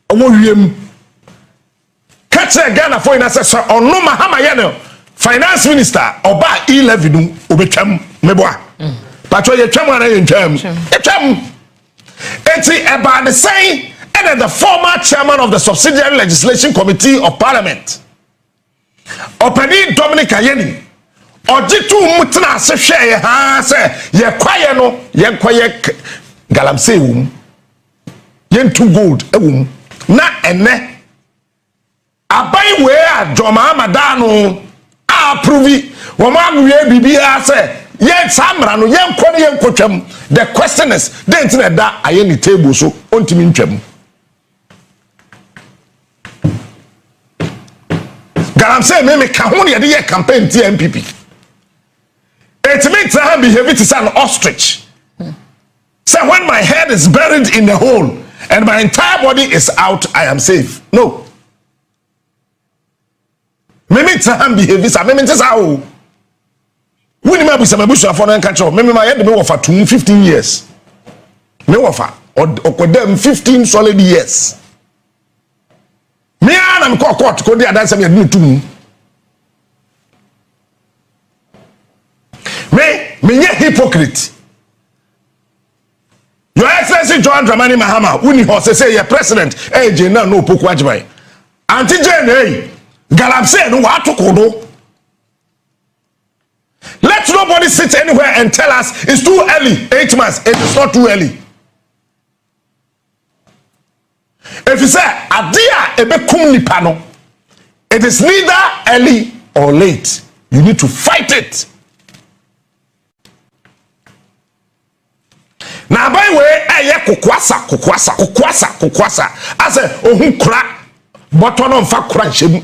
S8: owo wiem kache Ghana for ina se ono Mahama ye no finance minister oba 11 no obetwam meboa patro ye twam ana ye twam eti eba the saying and the former chairman of the subsidiary legislation committee of parliament Openi Dominic Ayeni ojitu mutna se hwe ye ha se ye kwaye no ye kwaye galamsey wum ye ntu gold ewum na ene abai we adoma amada no approve wo ma gwe bibia se ye samra no ye nkɔ ye nkotwam the question is dey ntina da Ayeni table so ontimi ntwam galamsey me ka ho ne ye campaign TMPP it means I behave to an ostrich. So when my head is buried in the hole and my entire body is out, I am safe. No. Mimi Taham behaviors are mimi how. We never some bush for an catch. Mimi my head me offer 15 years. Me offer or them 15 solid years. Me and I'm court go there dance me do too. Me ye hypocrite. Your Excellency John Dramani Mahama, uni ho say ye president, je na no poku ajibai. Anti Jane, Galamsey no wa tokodo. Let nobody sit anywhere and tell us it's too early. 8 months, it is not too early. If you say adia ebe kum nipa no, it is neither early or late. You need to fight it. Na by way eye kokwasa ase ohun kura boto no mfa kura nhyem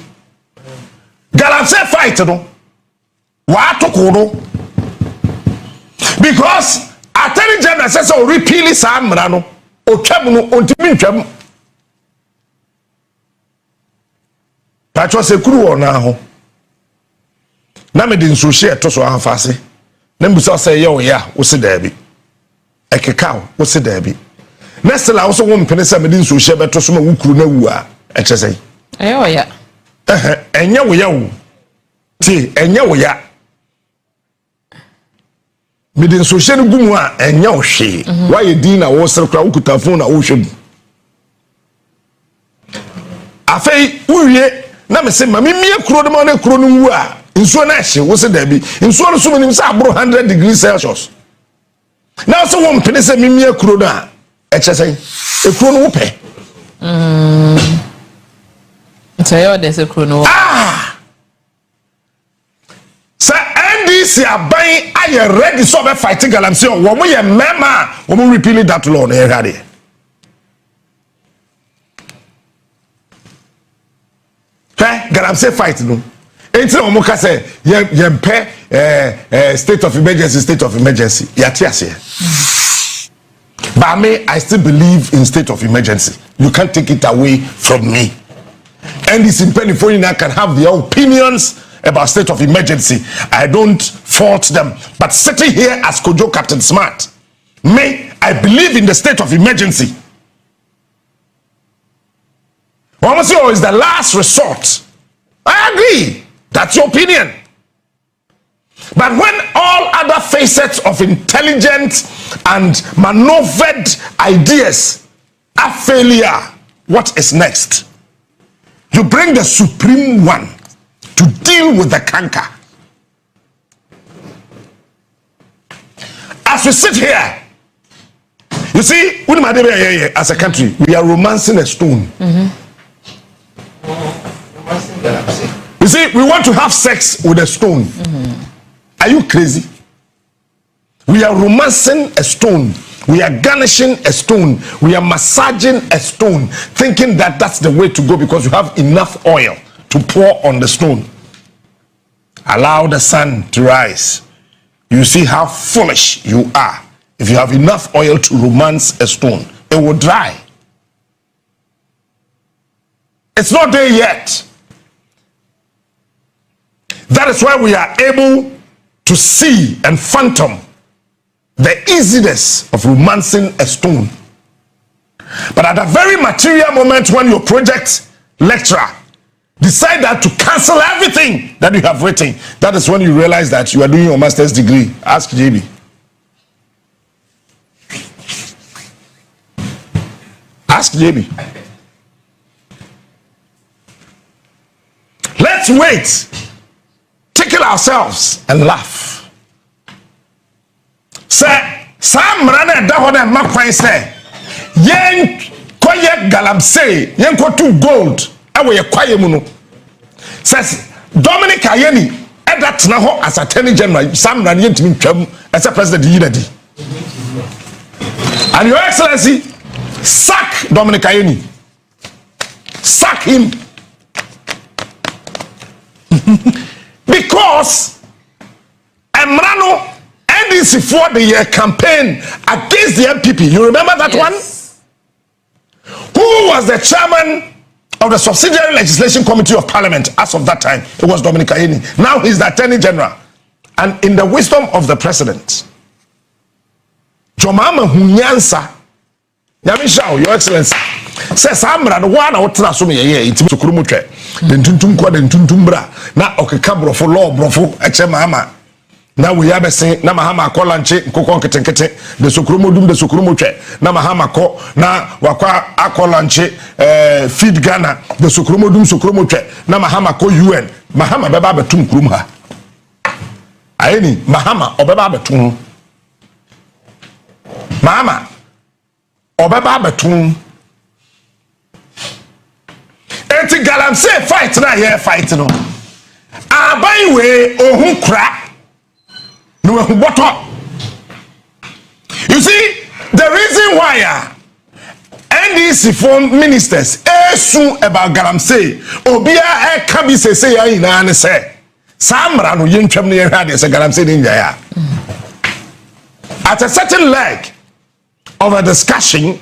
S8: Galamsey fight no wa atoko because attorney general says o repeal sa mra no otwam no ontimi ntwam patro se kuru wona ho na me din so share to so afase na mbusa say ye o ya wo se da bi ekekao wo se da bi next la wo so wo mpene se me din so share beto so ma wukuru na wu a eche sei
S9: ayo ya
S8: enye wo ya wo ti enye wo ya me din so share gumu a enye wo hwe wa ye din na wo sere kra wo kuta phone na wo hwe bu afei uwie na me se ma me mie kuro de ma na kuro no wu a nsuo na hye wo se da bi nsuo no so me nim se abro 100 degrees Celsius now so one penny say me mie kuro na eche say e kuro no wo pe
S9: so you dey say kuro no
S8: sa NDC aban aye ready so be fighting Galamsey wo mo ye mema wo mo repeal that law na e hade Galamsey fight no enti wo mo ka say ye mpe state of emergency yatiase but me I still believe in state of emergency. You can't take it away from me. And this Pennyphone can have their opinions about state of emergency. I don't fault them, but sitting here as Kojo Captain Smart, me I believe in the state of emergency. Wamasio is the last resort. I agree. That's your opinion. But when all other facets of intelligent and maneuvered ideas are failure, what is next? You bring the supreme one to deal with the canker. As we sit here, you see, as a country, we are romancing a stone. You see, we want to have sex with a stone. Are you crazy? We are romancing a stone. We are garnishing a stone. We are massaging a stone, thinking that that's the way to go because you have enough oil to pour on the stone. Allow the sun to rise. You see how foolish you are. If you have enough oil to romance a stone, it will dry. It's not there yet. That is why we are able to see and phantom the easiness of romancing a stone. But at a very material moment when your project lecturer decide that to cancel everything that you have written, that is when you realize that you are doing your master's degree. Ask JB. Ask JB. Let's wait, tickle ourselves and laugh. Say, Sam Rana Dahona Makwan say, Yen Koye Galamse, Yen Kotu Gold, Awe Kwayemuno. Says Dominic Ayeni, Edat Naho as Attorney General, Sam Rana Yentim Chum as a President Unity. And Your Excellency, sack Dominic Ayeni. Sack him. Because Emrano NDC for the year campaign against the MPP. You remember that one? Who was the chairman of the Subsidiary Legislation Committee of Parliament as of that time? It was Dominic Ayeni. Now he's the Attorney General. And in the wisdom of the President, Mahama Hunyansa, Yamisha, Your Excellency, says Amra, the one out of some year, it's Kurumuche, then Tuntumqua, then Tuntumbra, now Okekabro for law, Brofo, Mahama. Now we have a say, na Mahama ko lanche, nkoko nketenkete, de sukrumu dum de sukrumu twe, na Mahama ko, na wakwa ako lanche, feed Ghana, de sukrumu dum sukrumu twe, na Mahama ko UN, Mahama beba betum krum ha. Ayeni, Mahama obeba betum. Mahama obeba betum. Enti Galamsey fight na here fight no. Abai we ohun kra. No, what up? You see, the reason why NDC for ministers soon about Galamsey, Obia can be say I say Samra no yentwam ne had say Galamsey ninja. At a certain leg of a discussion,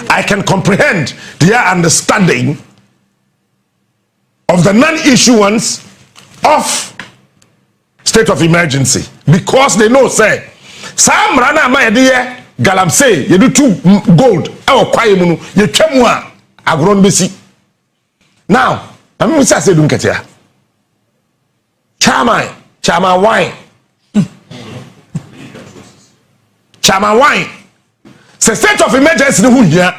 S8: I can comprehend their understanding of the non-issuance of state of emergency because they know say Sam Rana ma de Galamsey you do two gold e okwaye mu no ye twam a agro no besi. Now I'm going to say dum ketia chairman wine say state of emergency no hu hia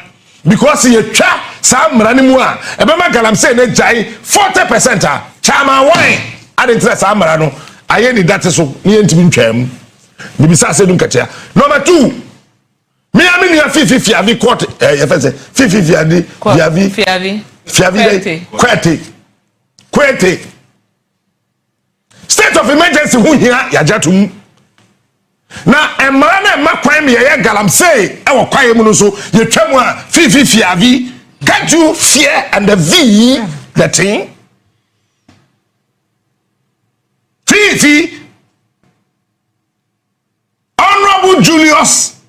S8: because ye twa Sam Rana mu a e be ma Galamsey na jai 40% a chairman wine adintre Sam Rana no ayeni that so ni entimi ntwam bibisa se dum katia. Number 2, me am in 50 avi court you say 50 adi fiavi kwete state of emergency hu hia ya jatum na emra na makwan me ye Galamsey e wo kwaye mu no so ye twam a 50 avi. Can't you fear and the v the thing Honorable Julius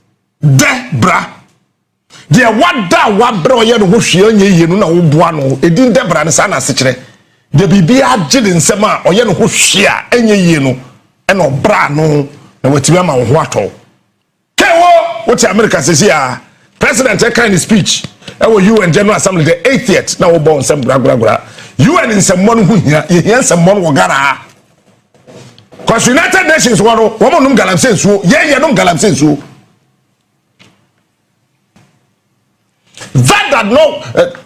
S8: Debra, dear what bro ye no hwehwe ye no na wo boa no edin Debra ne sana sechere de bibia gide nsem a oye no hwehwe a enye ye no e no bra no na watimi ama wo ho ato kewo what America says here president kind speech e wo UN General Assembly the 80th na wo bo nsem gra UN nsem mo no hu hia ye nsem mo no wo gara. Because United Nations woman num Galamsey so ye num Galamsey so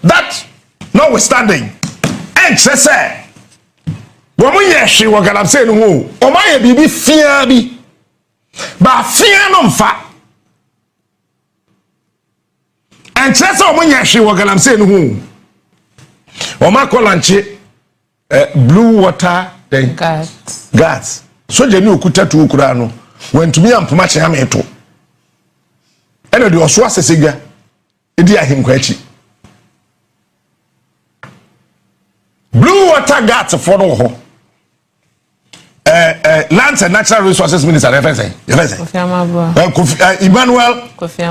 S8: that notwithstanding and say woman ye she wo Galamsey no ho o ma ye bibi fia bi ba fia no mfa and say woman ye she wo Galamsey no ho Oma kolanche blue water then gas. So je ni okuta tu okura no. When to me ampoma che ame to. Eno de oso asesega. Edi ahinkwa achi. Blue water gas for no ho. Lands and Natural Resources Minister Emmanuel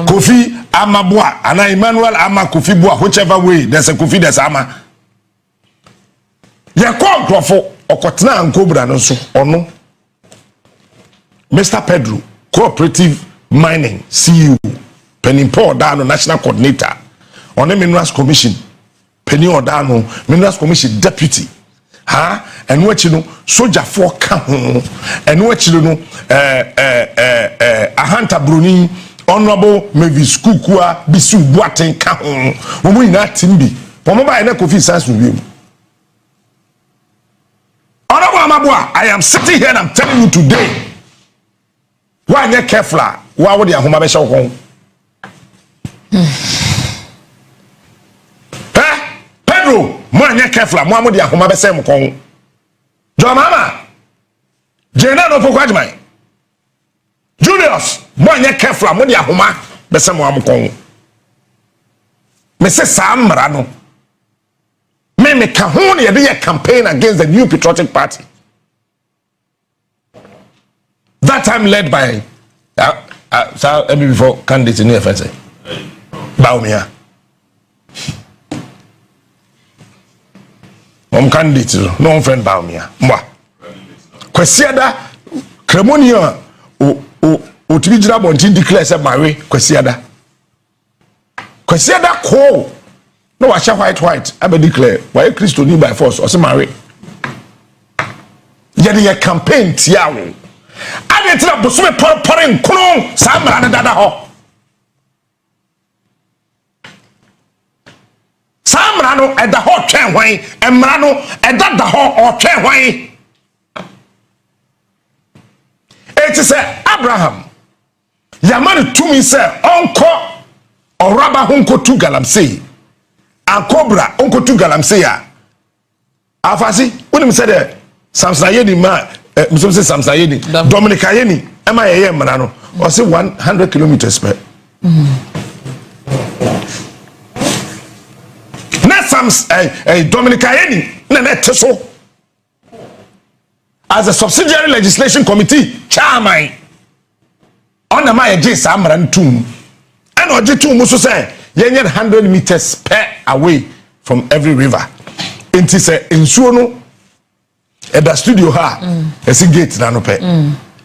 S8: Kofi Amabua and Emmanuel Ama Kofi Bua, whichever way there's a Kofi there's Ama. Ya kwa krofo okotena ankobra no so ono Mr. Pedro Cooperative Mining CEO Penny Paul Dano National Coordinator on the Minerals Commission Penny Odano Minerals Commission Deputy and what you know soldier for come and what you know a hunter Bruni Honorable Mavis Kukua Bisu Boaten Kahon when not Timbi Pomaba and Kofi Sans review. Honorable Amabua, I am sitting here and I'm telling you today why not careful why would you home show home Pedro man ya careful mo amodi ahoma be sem kon jo mama jena no poko adman Julius man ya careful amodi ahoma be sem am kon me se samra no me ka ho ne ye campaign against the new patriotic party that time led by before candidate in the FSA Baumia candidate no friend Baumia mwa kwesiada Cremonia o tibijira bontin declare say marry kwesiada ko no wa white abe declare why Christo ni by force or say marry ye campaign tiawo ade tira bosume porpore nkono samra na dada ho samra no eda ho twen hwan emra no eda da ho o twen hwan it is Abraham yamani tumi say onko oraba honko tu galamsey akobra onko tu galamsey ya afasi unim say the Samson yedi ma Muslim say Samson yedi Dominica yeni ema ye mra no o say 100 kilometers per Dominica Yeni as a subsidiary legislation committee chairman on the my J Samran tomb and Ojitum also say 100 meters per away from every river. It is a insuno at the studio ha as a gate nano pe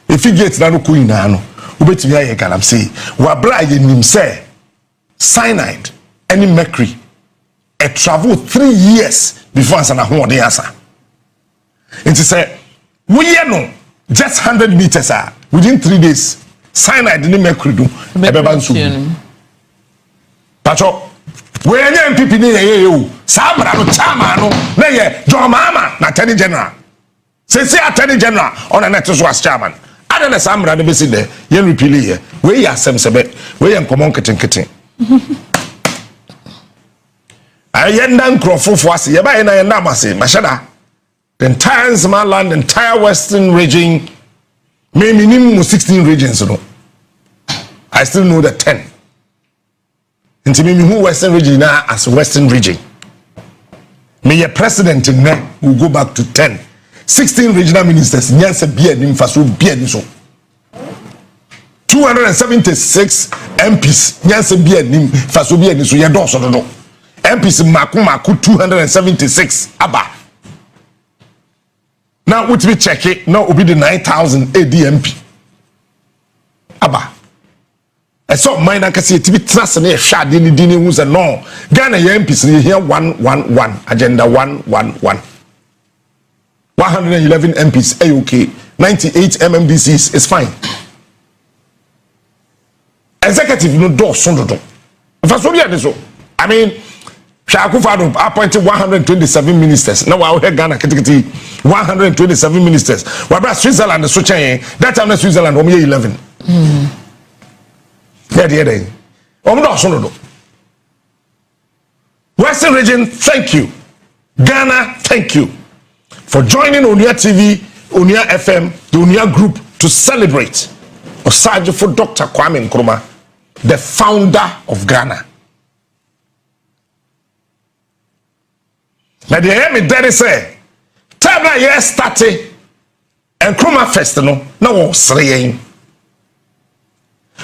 S8: if you get nano queen nano ubeti ya kalam say wabra nim say cyanide any mercury a travel 3 years before answer ho de answer. It is say we no just 100 meters within 3 days cyanide ni mercury do ebeba nsu pacho we anya MPP ni ye o samra no chama no na ye John Mahama na attorney general say attorney general on a net so as chairman ada na samra no be si there ye repeal ye we ya Assem sebe we ye nkomon keten ayenda nkrofofo ase ye ba ye na ye na mase mashada the entire Somaliland, the entire western region, maybe minimum 16 regions. No, I still know the 10. Into me who western region now as western region. May a president in there will go back to 10. 16 regional ministers. Nyanse biye ni mfaso biye ni so. 276 MPs. Nyanse biye ni mfaso biye ni so. Yedo so do. MPs maku 276 aba. Now, what we check it, now will be the 9,000 ADMP. Abba. I saw mine and can see it to be trust and a shad in the dinner was a no. Ghana MPs here 111, agenda 111. 111 MPs, AOK, 98 MMDCs is fine. Executive, no door, sondo. If I saw you, I mean, Shakufado appointed 127 ministers. Now I hear Ghana 127 ministers. Wabra Switzerland so change. That time Switzerland 11. Yeah. Western region, thank you. Ghana, thank you for joining Onia TV, Onia FM, the Onia Group to celebrate Osajifo Dr. Kwame Nkrumah, the founder of Ghana. Now, the hear me daddy say, time na year started, Nkrumah Fest, no was saying.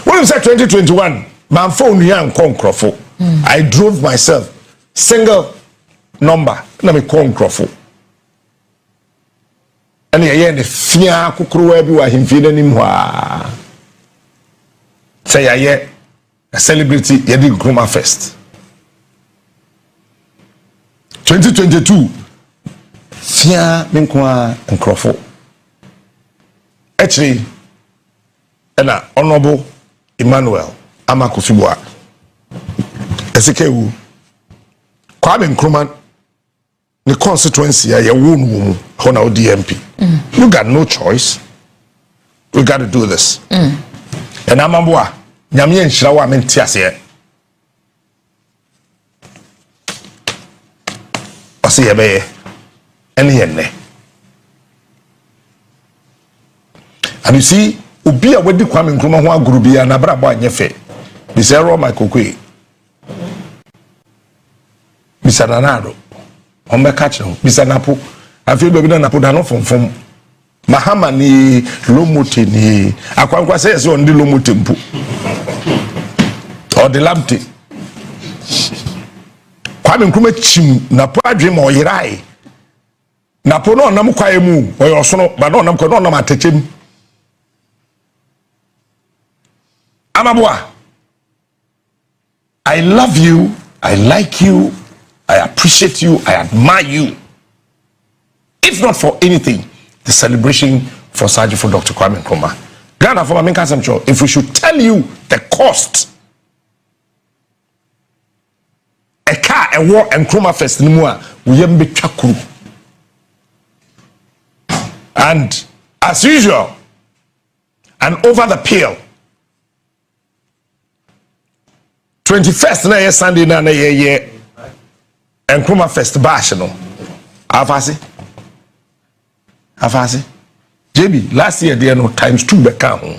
S8: When we said 2021, my phone here and Konkrofo, I drove myself, single number, na me Konkrofo. And yeah, the fear kukuru everywhere him feeling him wa. Say yeah, a celebrity yedi Nkrumah Fest. 2022 fear menkwa Nkrofo. Actually, and Honorable Emmanuel Amakufibwa Esikewu Kwame Nkrumah the constituency ya won hona DMP. You got no choice. We got to do this. And amambwa nyamye nshira wa menti ase. Ose yebe ene yenne. And you see obi a wedi Kwame Nkrumah ho aguru bia na brabo anyefe. Bi say ro my kokwe. Bi sananado. Ombe catch no. Bi sanapo. Afi do bi na napo da no fonfom. Mahama ni lomote ni akwankwa say on the lomote mpu. Or the lamte. Kwame Nkrumah chim na po adwem o yirai. Na po no nam kwae mu o yosono ba no nam ko no nam atechem. Amabwa, I love you, I like you, I appreciate you, I admire you. If not for anything, the celebration for Sergeant for Dr. Kwame Nkrumah. Ghana for Maminka, if we should tell you the cost, a car, a war, and Nkrumah Fest, we have been chakuru. And as usual, and over the pill, 21st na Sunday na ye Nkrumah Fest bash no afasi JB last year there no times 2 back ho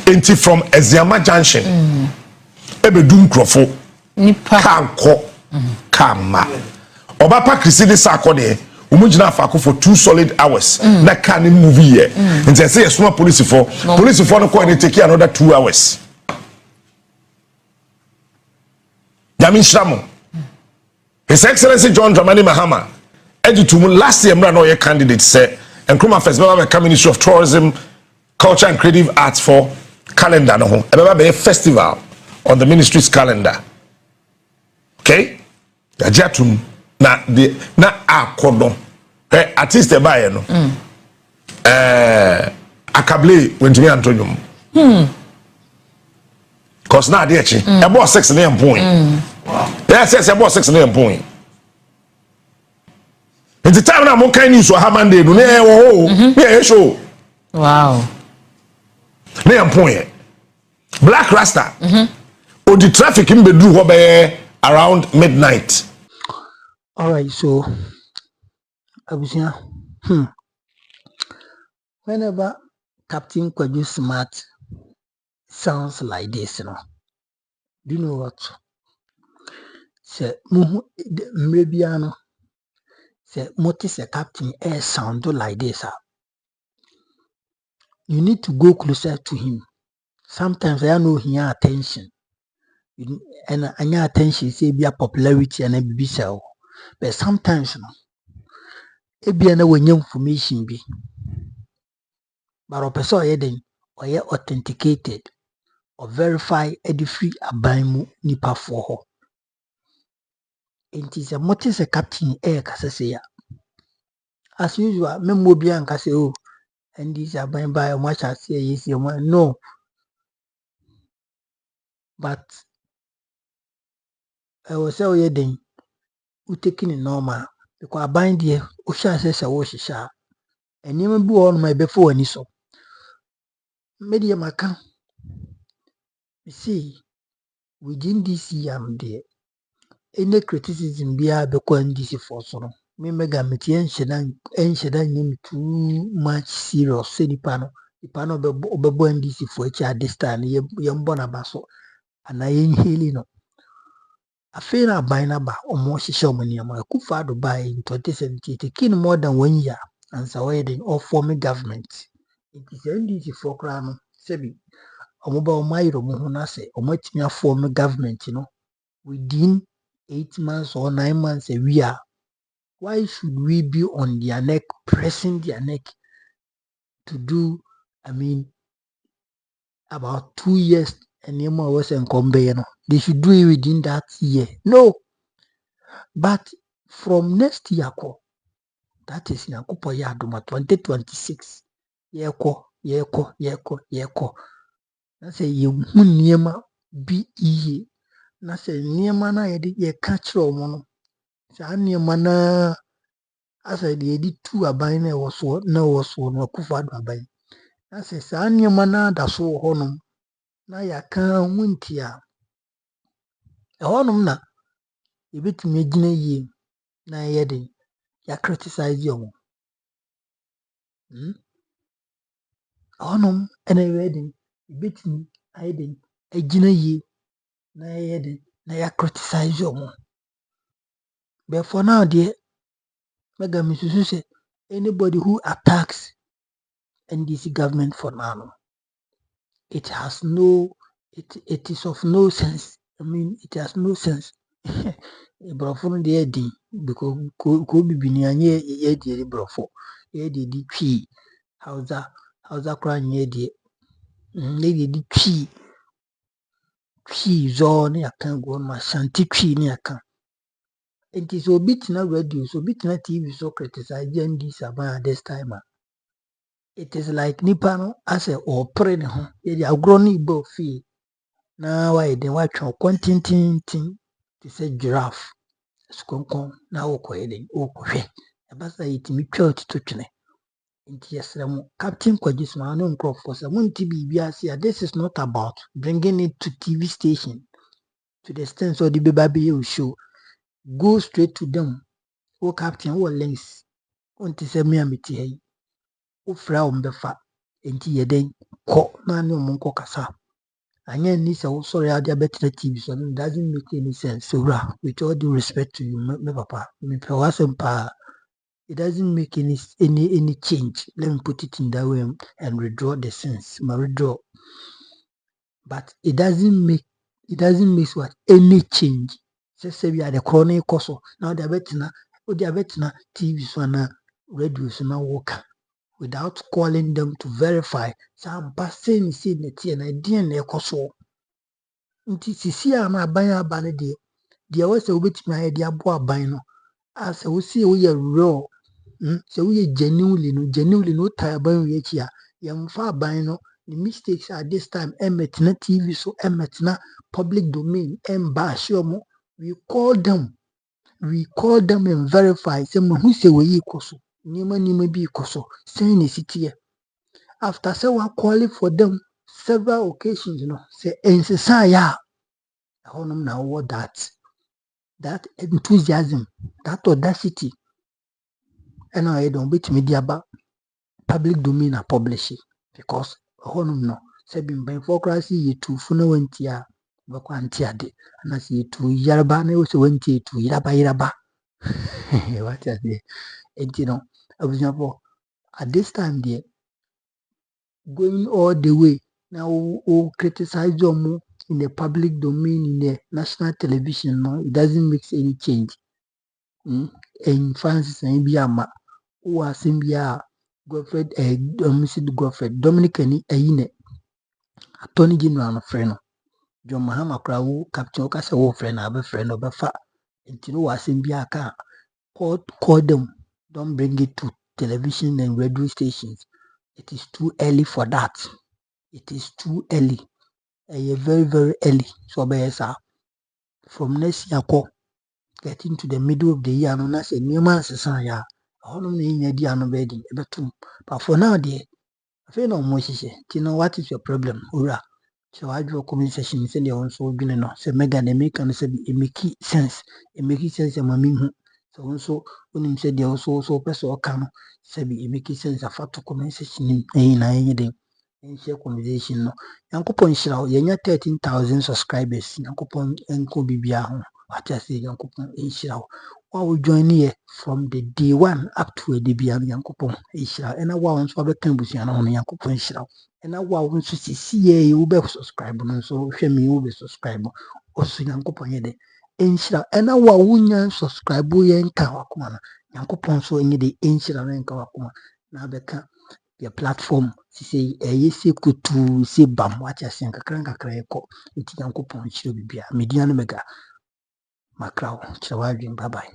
S8: enti from Eziama Junction ebedum krofo
S9: nipa
S8: kanko kama obapa krisidi sakode umugina afako for 2 solid hours na can movie here enti say small police for no call and take another 2 hours. Yamin Shramo. His Excellency John Dramani Mahama, Edutumu last year, no candidate said, and Nkrumah Fest, become Ministry of Tourism, Culture and Creative Arts for calendar. No, a festival on the ministry's calendar. Okay? Jatum na the na akodo. Artist the buyer no. Akable went to me Antonium. Cause now they about 6 name point. Yes, about 6 name point. In the time now, more kind news so Hamande no yeah show.
S9: wow
S8: Name point. Black Rasta. Or the traffic in Bedru around midnight.
S1: All right, so Abusia, whenever Captain Kwaju Smart sounds like this, you know, do you know what? Say, Mrebiano, say, Motis a captain air sound like this. You need to go closer to him. Sometimes I know he has attention. And your attention say be a popularity and a baby cell. But sometimes, you know, it be an information be. But a person or authenticated or verify a free abimu nipa for her. It is a motive a captain air cassia. As usual, Memobian Cassio, and these are by much as say is your man. No, but I was so yedding who taking it normal because I bind here, Usha says a wash sha, and you may be on my before any so. Medium account. You see, within this year, there any criticism be a NDC for so. me mega meti enhyeda nyim too much serious say nipa no bebo NDC for each at this time ye mbo na baso ana ye nheli no afi na ban na ba omo hihye omo niam akufa do ba in 2017 taking more than 1 year and so wedding or forming government it is NDC for kra no sebi omo ba omo ayiro mo ho na se omo atimi form government no within 8 months or 9 months a year. Why should we be on their neck, pressing their neck to do, about 2 years and more was in Combe, they should do it within that year. No. But from next year, that is Nyakupo Yaduma 2026. Yeko. I say you niema be ye. Na say niema na ye catch romono. Sa niema na asa de edi tu aban na ɛwɔ so no akufa do aban na sɛ saa nneɛma na da so wɔ hɔnom na yɛaka ho ntia ɛhɔnom na yɛbɛtumi agyina yie na ɛyɛ den ya criticize ɔmo ɛhɔnom ɛna ɛyɛ den yɛbɛtumi ayɛ den agyina yie na ɛyɛ den na ya criticize ɔmo but for now deɛ mega me susu sɛ anybody who attacks NDC government for now it is of no sense. It has no sense. Brofo de edi because ko bibini anye ye di brofo. Ye di twi hausa kra nye di. Ye di twi zo ne akan go ma shanti twi ne akan. It is obitina radio, so obitina TV so criticize NDC about this time. It is like nipa no as a or pre ne ho. Ye di agro ni bo fi. Na why then watch on quantin to say giraffe. Skonkon na woko eden wokwe. Abasa yitimi twa to twene. Nti yesremo Captain Kwagisma no nkrofo say munti bibia say this is not about bringing it to TV station to the extent so the baby will show. Go straight to them. O captain o links. Unti say me amiti hey. O fra umbefa. Nti yeden ko na ne omunko kasa. Anya ni so sorry I better TV so it doesn't make any sense. So with all due respect to you, me papa, me it doesn't make any change. Let me put it in that way and withdraw the sense. My withdraw. But it doesn't make what any change. Say we are the chronic course. Now they are better TV so na radio so na work. Without calling them to verify some passing see the and idea na ekoso nti sisi a na aban aba ne de wo se obetimi aye de abo aban no as wo see wo ye raw se wo ye genuinely no tie aban we chi a ye mfa aban no the mistakes at this time emetna TV so emetna public domain emba ashomo we call them and verify say who say we ikoso nima bi ikoso say ne sitie. After say we calling for them several occasions, say insisa honum na what that enthusiasm, that audacity, and I don't bit media about public domain and publish it because honum no say been by focracy ye to funa wentia bakwantia de and as ye to yaraba na also wentia to yiraba what are they at this time there going all the way now criticize them in the public domain in the national television no it doesn't make any change and Francis and Biama who are Simbia Godfred Dominic and Aine Attorney General of friend John Mahama Crow capture Casa friend have friend of a fat and you know Simbia can call them, don't bring it to television and radio stations. It is too early for that. It is too early. Very, very early. So from next year, getting to the middle of the year, no na say new man sesan ya. Honum na di ano bedding. But for now, dear, I feel no more. You know what is your problem? Ura. So I draw comment session. Say they also doing no. Say mega they make and say it make sense. It make sense. So also when him said they also person can say be make sense afa to comment section na anything and share conversation no yankopon shira yenya 13,000 subscribers yankopon enko bibia ho ati say yankopon shira wa we join here from the day one up to the bia yankopon shira and wa won so abekan busia na ho yankopon shira and wa won so sisi ye wo be subscribe no so hwe me wo be subscribe osu yankopon ye de enshira ena wa wunya subscribe ye nka wakoma na yankopon so enye de enshira na nka wakoma na beka ya platform sisi yesi kutu si bam wacha sen kakra eko enti yankopon chiro bibia media no mega makrawo chira wadwen bye bye.